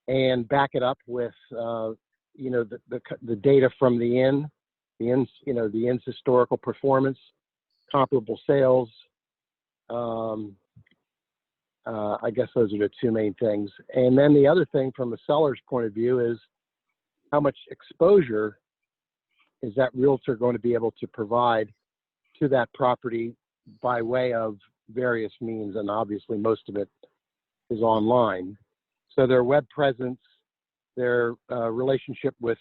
and back it up with the data from the inn's historical performance, comparable sales. I guess those are the two main things. And then the other thing from a seller's point of view is how much exposure is that realtor going to be able to provide to that property by way of various means, and obviously most of it is online. So their web presence, their relationship with,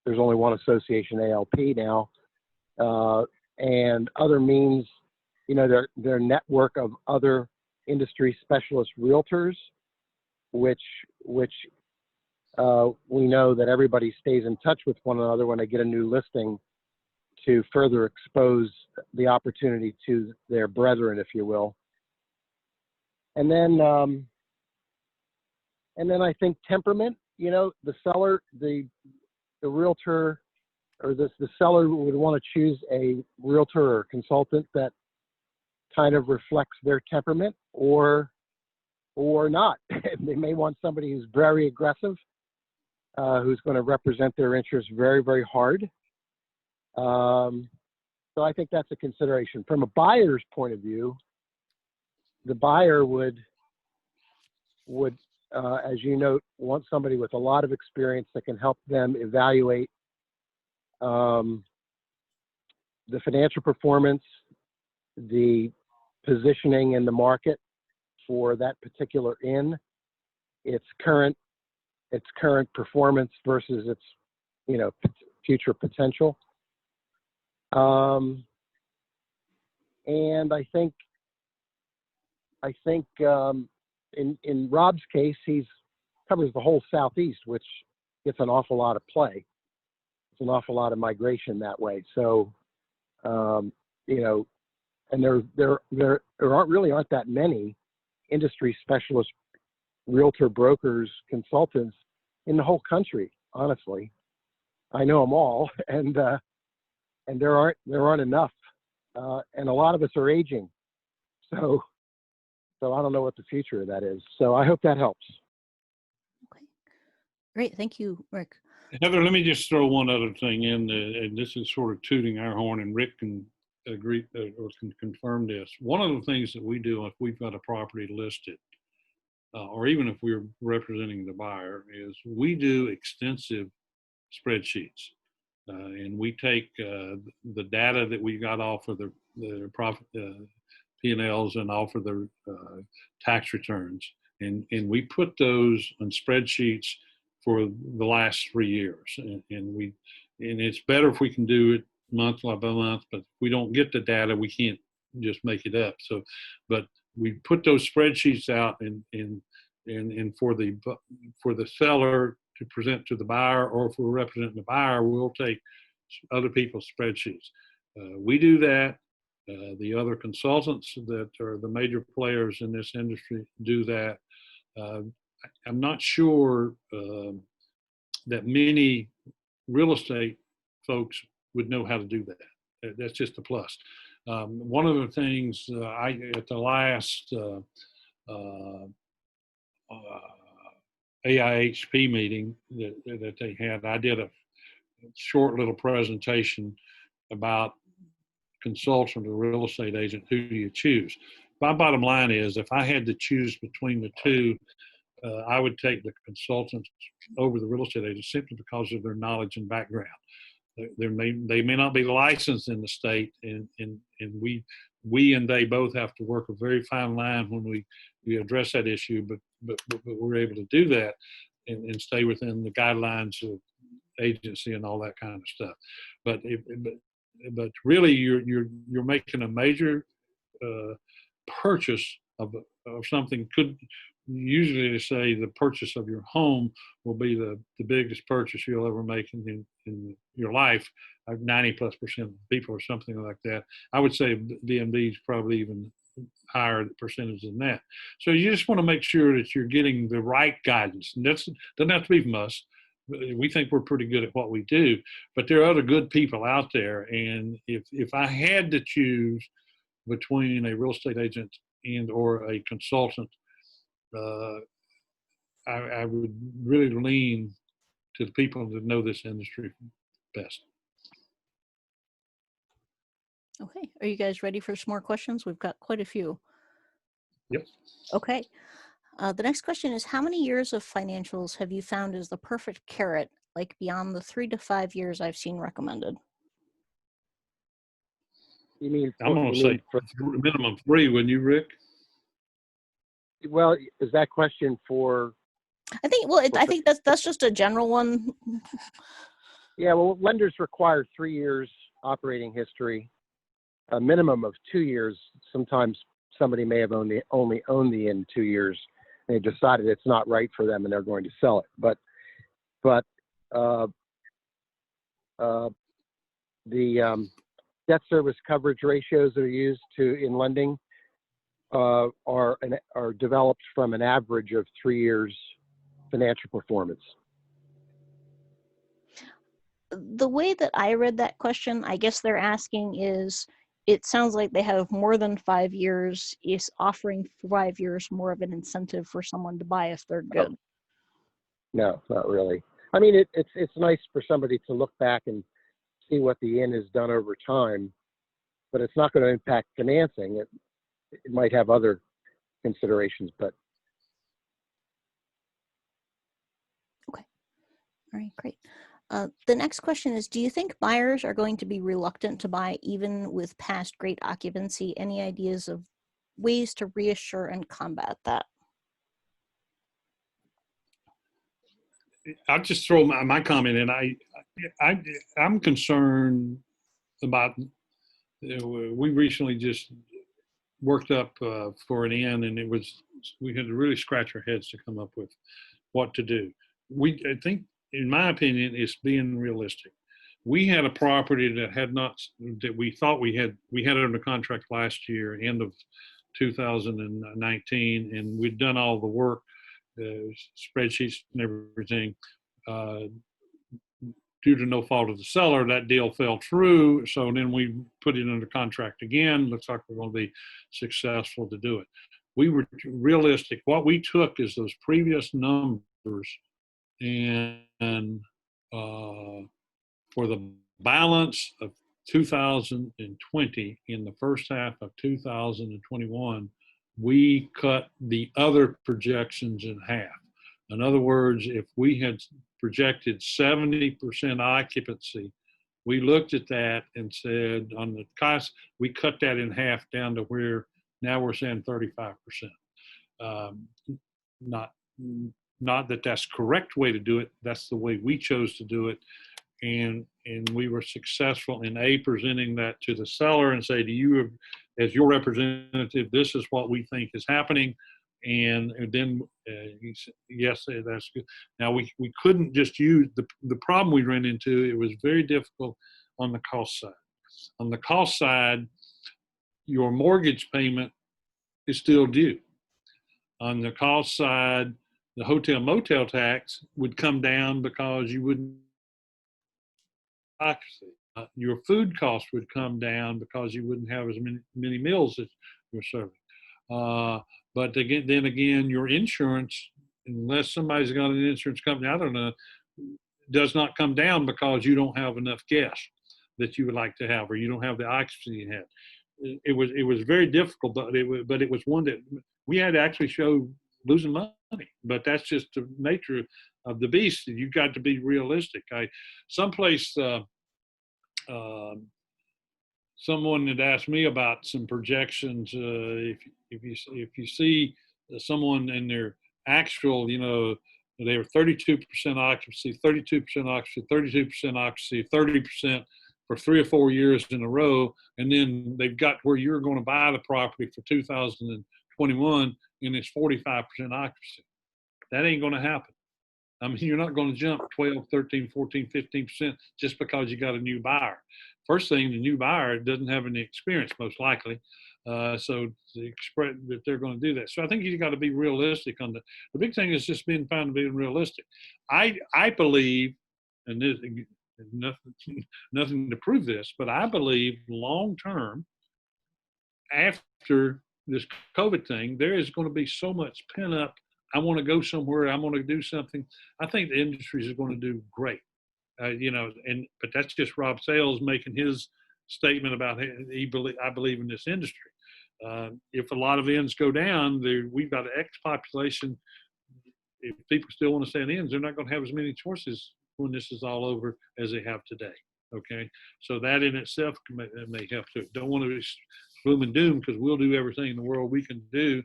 there's only one association, ALP now, and other means, their network of other industry specialist realtors, which we know that everybody stays in touch with one another when they get a new listing to further expose the opportunity to their brethren, if you will. And then I think temperament, the seller, the realtor, or the seller would want to choose a realtor or consultant that kind of reflects their temperament, or not. They may want somebody who's very aggressive, who's going to represent their interests very, very hard. So I think that's a consideration. From a buyer's point of view, the buyer would, as you note, want somebody with a lot of experience that can help them evaluate the financial performance, the positioning in the market for that particular inn, its current performance versus its future potential. And I think in Rob's case, he's covers the whole Southeast, which gets an awful lot of play. It's an awful lot of migration that way. So, and there aren't that many industry specialist realtor brokers, consultants in the whole country. Honestly, I know them all, and there aren't enough, and a lot of us are aging. So I don't know what the future of that is. So I hope that helps. Okay. Great. Thank you, Rick. Heather, let me just throw one other thing in, and this is sort of tooting our horn, and Rick can agree or can confirm this. One of the things that we do if we've got a property listed, or even if we're representing the buyer, is we do extensive spreadsheets. And we take the data that we got off of the profit P&Ls and off of the tax returns, and we put those on spreadsheets for the last 3 years. And it's better if we can do it month by month, but if we don't get the data, we can't just make it up. So, but we put those spreadsheets out and for the seller to present to the buyer, or if we're representing the buyer, we'll take other people's spreadsheets. We do that. The other consultants that are the major players in this industry do that. I'm not sure that many real estate folks would know how to do that. That's just a plus. One of the things at the last AIHP meeting that they had, I did a short little presentation about consultant or real estate agent. Who do you choose? My bottom line is, if I had to choose between the two, I would take the consultants over the real estate agent simply because of their knowledge and background. They may not be licensed in the state, and we and they both have to work a very fine line when we address that issue, but we're able to do that and stay within the guidelines of agency and all that kind of stuff. But really, you're making a major purchase of something. Could usually they say the purchase of your home will be the biggest purchase you'll ever make in your life. 90+% of people or something like that. I would say DMD is probably even higher percentage than that. So you just want to make sure that you're getting the right guidance. And that doesn't have to be from us. We think we're pretty good at what we do, but there are other good people out there. And if I had to choose between a real estate agent and or a consultant, I would really lean to the people that know this industry best. Okay, are you guys ready for some more questions? We've got quite a few. Yep. Okay. The next question is, how many years of financials have you found is the perfect carrot, like beyond the 3 to 5 years I've seen recommended? You mean? I'm going to say minimum 3, wouldn't you, Rick? Well, is that question for? I think. Well, I think that's just a general one. Yeah. Well, lenders require 3 years operating history, a minimum of 2 years. Sometimes somebody may have only owned the inn 2 years. They decided it's not right for them and they're going to sell it. But the debt service coverage ratios that are used in lending are developed from an average of 3 years financial performance. The way that I read that question, I guess they're asking is, it sounds like they have more than 5 years. Is offering 5 years more of an incentive for someone to buy if they're good? No, not really. I mean, it's nice for somebody to look back and see what the inn has done over time, but it's not going to impact financing. It might have other considerations, but. Okay. All right, great. The next question is, do you think buyers are going to be reluctant to buy even with past great occupancy? Any ideas of ways to reassure and combat that? I'll just throw my comment in. I'm concerned about, we recently just worked up for an inn, and we had to really scratch our heads to come up with what to do. I think, in my opinion, it's being realistic. We had a property that we thought we had it under contract last year, end of 2019, and we'd done all the work, spreadsheets and everything. Due to no fault of the seller, that deal fell through. So then we put it under contract again. Looks like we're going to be successful to do it. We were realistic. What we took is those previous numbers, and for the balance of 2020, in the first half of 2021, we cut the other projections in half. In other words, if we had projected 70% occupancy, we looked at that and said, on the cost, we cut that in half down to where now we're saying 35%. Not that that's the correct way to do it. That's the way we chose to do it. And we were successful in presenting that to the seller and say, do you, as your representative, this is what we think is happening. And then he said, yes, that's good. Now we couldn't just use the problem we ran into. It was very difficult on the cost side. On the cost side, your mortgage payment is still due. On the cost side, the hotel motel tax would come down because you wouldn't occupancy. Your food costs would come down because you wouldn't have as many meals that you're serving. But again, then again, your insurance, unless somebody's got an insurance company, I don't know, does not come down because you don't have enough guests that you would like to have, or you don't have the occupancy you had. It was very difficult, but it was one that we had to actually show losing money. But that's just the nature of the beast. You've got to be realistic. Someone had asked me about some projections. If you see someone in their actual, they were 32% occupancy, 32% occupancy, 32% occupancy, 30% for 3 or 4 years in a row, and then they've got where you're going to buy the property for 2021, and it's 45% occupancy. That ain't going to happen. I mean, you're not going to jump 12, 13, 14, 15% just because you got a new buyer. First thing, the new buyer doesn't have any experience, most likely. So to expect that they're going to do that. So I think you got to be realistic on the big thing is just being found to be realistic. I believe, and there's nothing to prove this, but I believe long term, after this COVID thing, there is going to be so much pent up. I want to go somewhere. I want to do something. I think the industry is going to do great. But that's just Rob Sales making his statement about I believe in this industry. If a lot of inns go down, we've got an X population. If people still want to stay in inns, they're not going to have as many choices when this is all over as they have today. Okay, so that in itself may help too. Don't want to be gloom and doom because we'll do everything in the world we can do.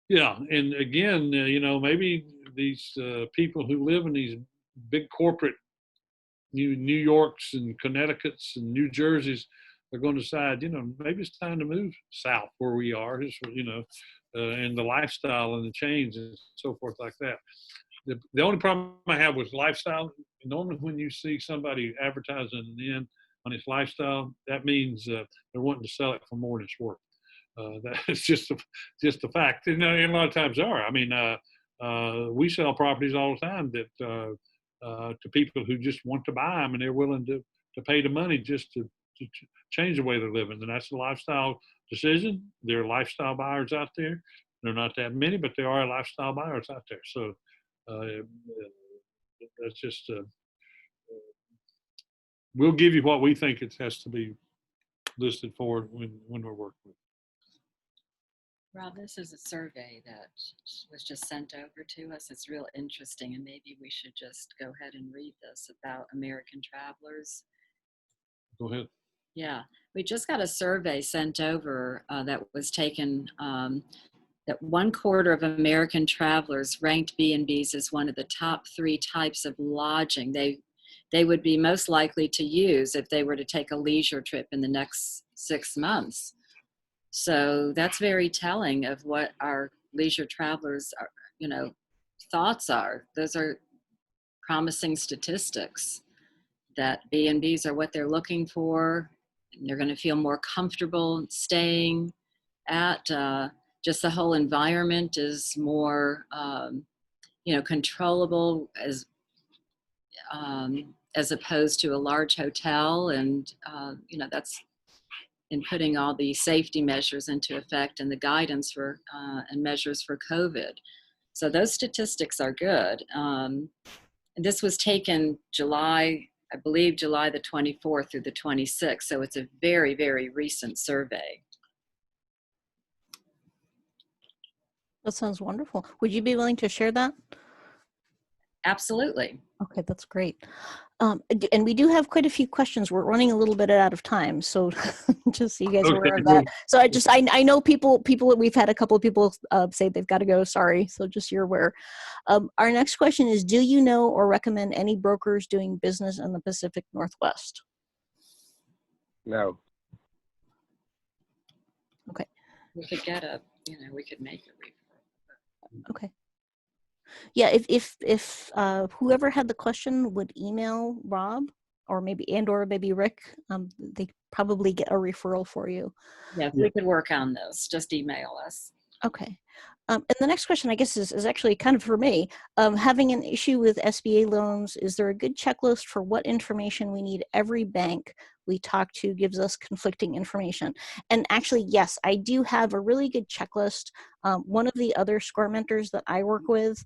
Yeah, and again, maybe these people who live in these big corporate New Yorks and Connecticut's and New Jerseys are going to decide, maybe it's time to move south where we are, and the lifestyle and the change and so forth like that. The only problem I have with lifestyle, normally when you see somebody advertising an inn on its lifestyle, that means they're wanting to sell it for more than it's worth. That's just a fact. And a lot of times are. I mean, we sell properties all the time that to people who just want to buy them, and they're willing to pay the money just to change the way they're living. And that's a lifestyle decision. There are lifestyle buyers out there. There are not that many, but there are lifestyle buyers out there. So that's just, we'll give you what we think it has to be listed for when we're working with. Rob, this is a survey that was just sent over to us. It's real interesting, and maybe we should just go ahead and read this about American travelers. Go ahead. Yeah, we just got a survey sent over that was taken, that 1/4 of American travelers ranked B&Bs as one of the top 3 types of lodging they would be most likely to use if they were to take a leisure trip in the next 6 months. So that's very telling of what our leisure travelers are, thoughts are. Those are promising statistics that B&Bs are what they're looking for. And they're going to feel more comfortable staying at. Just the whole environment is more, controllable as opposed to a large hotel. And, that's in putting all the safety measures into effect and the guidance for and measures for COVID. So those statistics are good. And this was taken July the 24th through the 26th. So it's a very, very recent survey. That sounds wonderful. Would you be willing to share that? Absolutely. Okay, that's great. And we do have quite a few questions. We're running a little bit out of time, so just so you guys are aware of that. So I know people, we've had a couple of people say they've got to go, sorry, so just you're aware. Our next question is, do you know or recommend any brokers doing business in the Pacific Northwest? No. Okay. We could we could make a referral. Okay. Yeah, if whoever had the question would email Rob or maybe Rick, they probably get a referral for you. Yes, we could work on those. Just email us. Okay. And the next question, I guess, is actually kind of for me. Having an issue with SBA loans, is there a good checklist for what information we need? Every bank we talk to gives us conflicting information. And actually, yes, I do have a really good checklist. One of the other SCORE mentors that I work with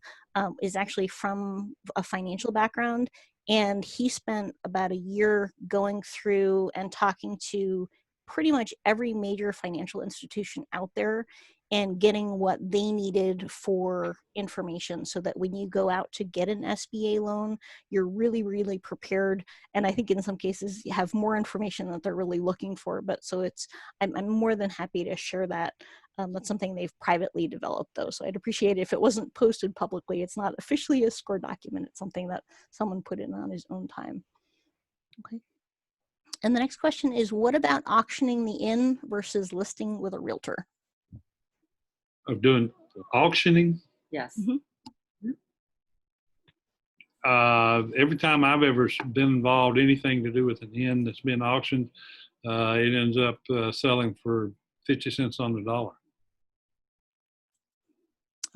is actually from a financial background. And he spent about a year going through and talking to pretty much every major financial institution out there and getting what they needed for information so that when you go out to get an SBA loan, you're really, really prepared. And I think in some cases you have more information that they're really looking for. But so I'm more than happy to share that. That's something they've privately developed though. So I'd appreciate it if it wasn't posted publicly. It's not officially a SCORE document. It's something that someone put in on his own time. Okay. And the next question is, what about auctioning the inn versus listing with a realtor? Of doing auctioning. Yes. Every time I've ever been involved, anything to do with an inn that's been auctioned, it ends up selling for 50 cents on the dollar.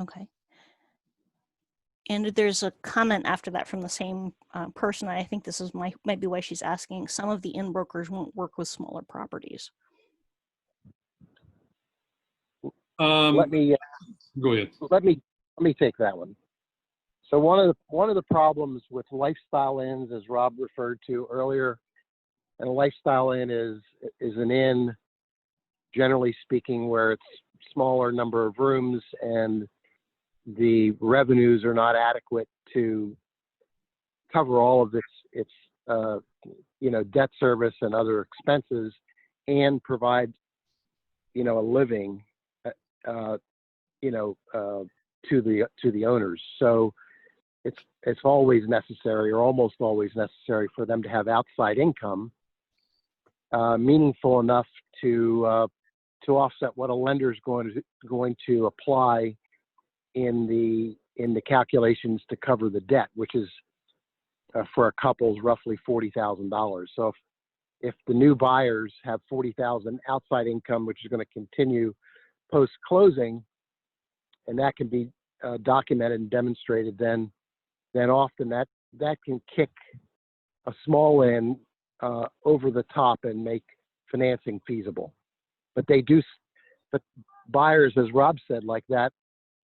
Okay. And there's a comment after that from the same person. I think this is might be why she's asking. Some of the inn brokers won't work with smaller properties. Let me Go ahead. let me take that one. So one of the problems with lifestyle inns, as Rob referred to earlier, and a lifestyle inn is an inn, generally speaking, where it's smaller number of rooms and the revenues are not adequate to cover all of its debt service and other expenses, and provide a living to the owners. So it's always necessary, or almost always necessary, for them to have outside income meaningful enough to offset what a lender is going to apply in the calculations to cover the debt, which is for a couple's roughly $40,000. So if the new buyers have $40,000 outside income, which is going to continue post closing, and that can be documented and demonstrated, then often that can kick a small inn over the top and make financing feasible. But buyers, as Rob said, like that,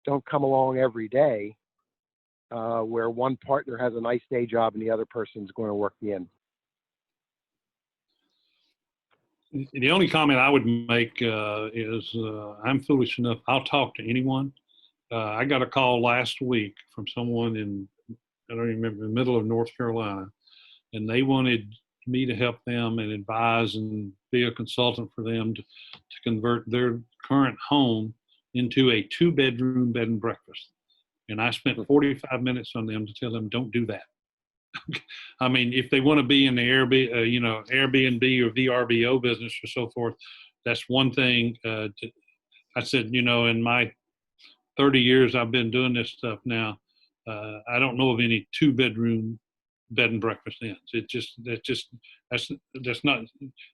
don't come along every day, where one partner has a nice day job and the other person's going to work the inn. The only comment I would make is I'm foolish enough, I'll talk to anyone. I got a call last week from someone in, I don't even remember, the middle of North Carolina, and they wanted me to help them and advise and be a consultant for them to convert their current home into a 2-bedroom bed and breakfast. And I spent 45 minutes on them to tell them, don't do that. I mean, if they want to be in the Airbnb or VRBO business or so forth, that's one thing. I said, in my 30 years I've been doing this stuff now, I don't know of any 2-bedroom bed and breakfast inns. That's not,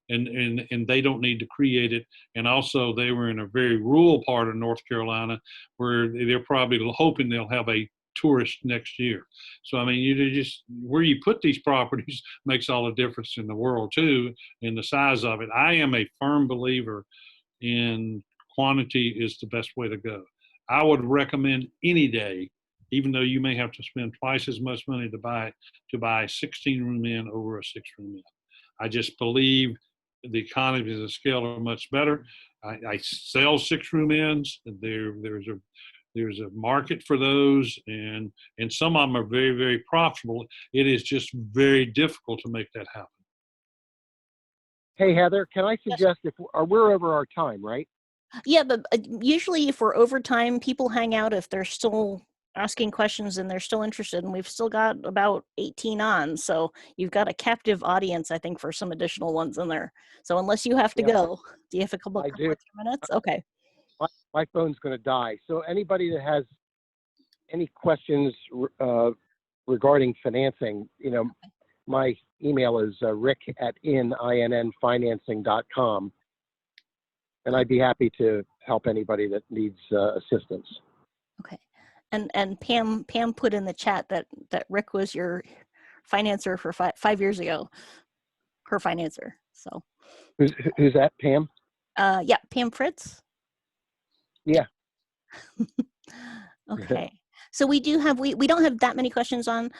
and they don't need to create it. And also, they were in a very rural part of North Carolina where they're probably hoping they'll have a tourist next year. So I mean, you just, where you put these properties makes all the difference in the world too, in the size of it. I am a firm believer in quantity is the best way to go. I would recommend any day, even though you may have to spend twice as much money to buy a 16-room inn over a 6-room inn. I just believe the economies of scale are much better. I sell 6-room inns. There's a market for those, and some of them are very, very profitable. It is just very difficult to make that happen. Hey, Heather, can I suggest, we're over our time, right? Yeah, but usually if we're over time, people hang out if they're still asking questions and they're still interested, and we've still got about 18 on, so you've got a captive audience, I think, for some additional ones in there. So unless you have to go, do you have a couple extra minutes? Okay. My phone's going to die. So anybody that has any questions regarding financing, my email is rick@innfinancing.com, and I'd be happy to help anybody that needs assistance. And Pam put in the chat that Rick was your financer for 5 years ago, her financer. So Who's that, Pam? yeah, Pam Fritz. Yeah. Okay. So we do have, we don't have that many questions on,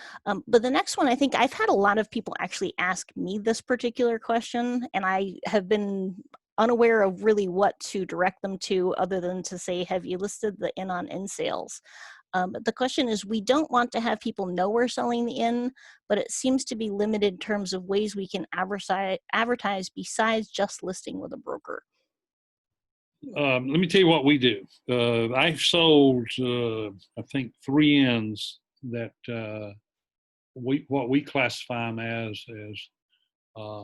but the next one, I think I've had a lot of people actually ask me this particular question, and I have been unaware of really what to direct them to other than to say, have you listed the inn on inn sales? But the question is, we don't want to have people know we're selling the inn, but it seems to be limited in terms of ways we can advertise besides just listing with a broker. Let me tell you what we do. I've sold, I think, 3 inns that what we classify them as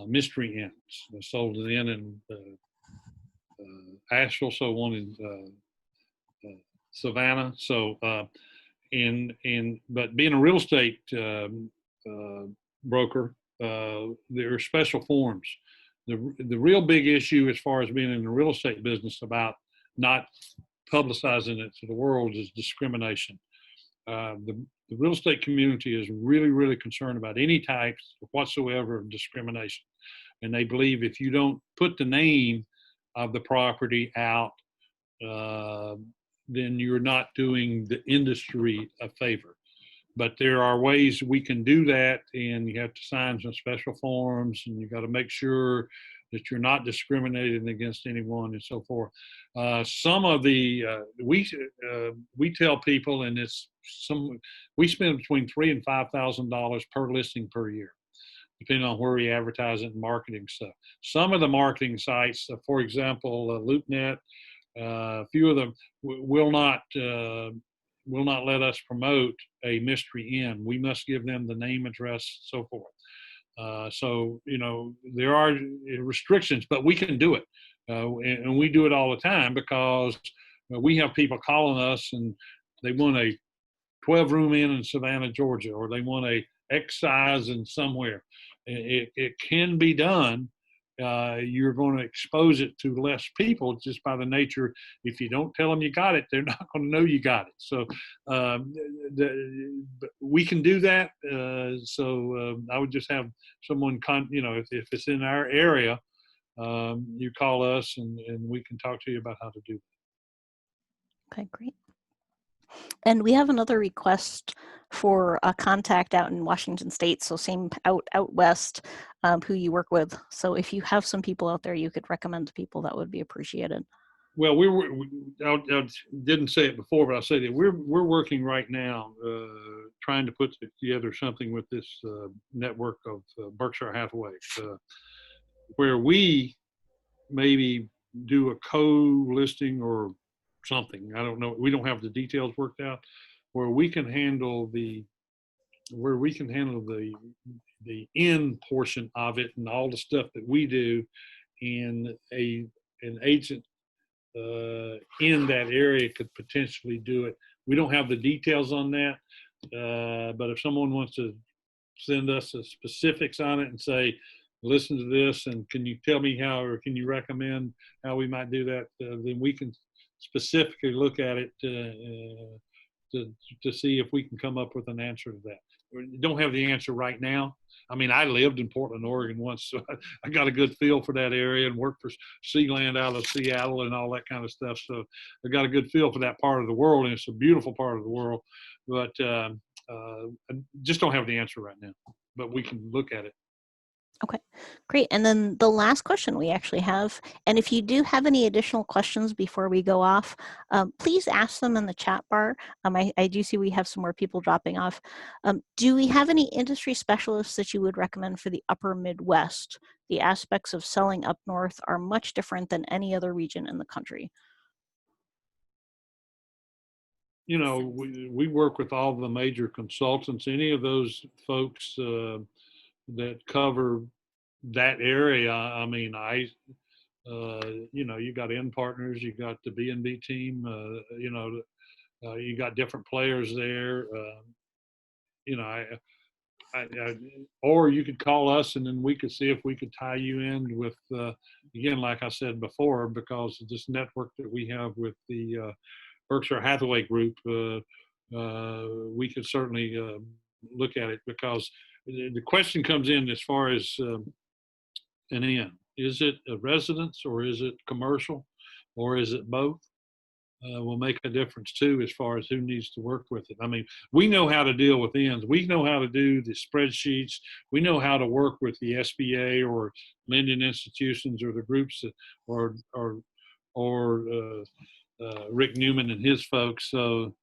mystery inns. I sold an inn in Asheville, so one in Savannah. So, but being a real estate broker, there are special forms. The real big issue as far as being in the real estate business about not publicizing it to the world is discrimination. The real estate community is really, really concerned about any types whatsoever of discrimination. And they believe if you don't put the name of the property out, then you're not doing the industry a favor. But there are ways we can do that, and you have to sign some special forms, and you got to make sure that you're not discriminating against anyone and so forth. Some of the we tell people, and we spend between $3,000 and $5,000 per listing per year, depending on where we advertise it and marketing stuff. Some of the marketing sites, for example, LoopNet, a few of them will not let us promote a mystery inn. We must give them the name, address, so forth. So, there are restrictions, but we can do it. And we do it all the time because we have people calling us and they want a 12-room inn in Savannah, Georgia, or they want a X size in somewhere. It can be done. You're going to expose it to less people just by the nature. If you don't tell them you got it, they're not going to know you got it. So we can do that. I would just have someone, if it's in our area, you call us and we can talk to you about how to do that. Okay, great. And we have another request for a contact out in Washington State, so same out west, who you work with. So if you have some people out there you could recommend to people, that would be appreciated. Well, I didn't say it before, but I'll say that we're working right now trying to put together something with this network of Berkshire Hathaway, where we maybe do a co-listing or something. I don't know. We don't have the details worked out. Where we can handle the end portion of it and all the stuff that we do, and an agent in that area could potentially do it. We don't have the details on that, but if someone wants to send us the specifics on it and say, listen to this, and can you tell me how, or can you recommend how we might do that, then we can specifically look at it to see if we can come up with an answer to that. We don't have the answer right now. I mean, I lived in Portland, Oregon once, so I got a good feel for that area and worked for Sealand out of Seattle and all that kind of stuff. So I got a good feel for that part of the world, and it's a beautiful part of the world. But I just don't have the answer right now, but we can look at it. Okay, great. And then the last question we actually have, and if you do have any additional questions before we go off, please ask them in the chat bar. I do see we have some more people dropping off. Do we have any industry specialists that you would recommend for the upper Midwest? The aspects of selling up north are much different than any other region in the country. We work with all the major consultants. Any of those folks that cover that area. I mean, you got Inn Partners, you got the B&B team, you got different players there. Or you could call us and then we could see if we could tie you in with, again, like I said before, because of this network that we have with the Berkshire Hathaway group, we could certainly look at it, because the question comes in as far as an inn. Is it a residence, or is it commercial, or is it both? Will make a difference too, as far as who needs to work with it. I mean, we know how to deal with inns. We know how to do the spreadsheets. We know how to work with the SBA or lending institutions, or the groups that, or Rick Newman and his folks. So,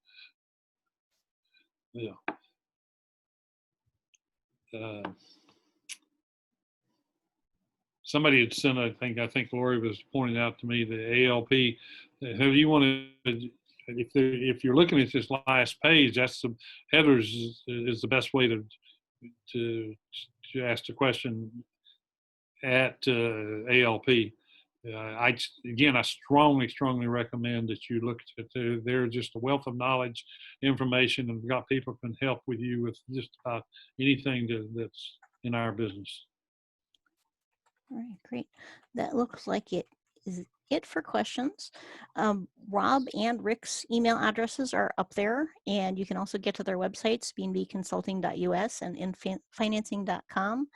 yeah. Somebody had sent, I think Lori was pointing out to me, the ALP. Who you want to, if you're looking at this last page, that's the headers is the best way to ask the question at ALP. I strongly recommend that you look at they're just a wealth of knowledge, information, and we've got people who can help with you with just about anything that's in our business. All right, great. That looks like it is it for questions. Rob and Rick's email addresses are up there, and you can also get to their websites, bnbconsulting.us and infinancing.com.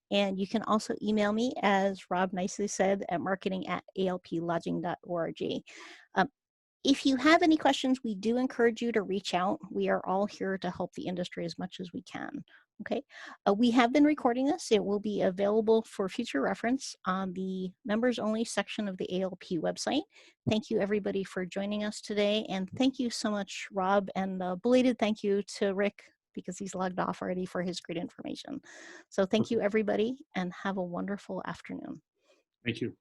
And you can also email me, as Rob nicely said, at marketing@alplodging.org. If you have any questions, we do encourage you to reach out. We are all here to help the industry as much as we can. Okay, we have been recording this. It will be available for future reference on the members only section of the ALP website. Thank you everybody for joining us today. And thank you so much, Rob, and belated thank you to Rick, because he's logged off already, for his great information. So thank you everybody, and have a wonderful afternoon. Thank you.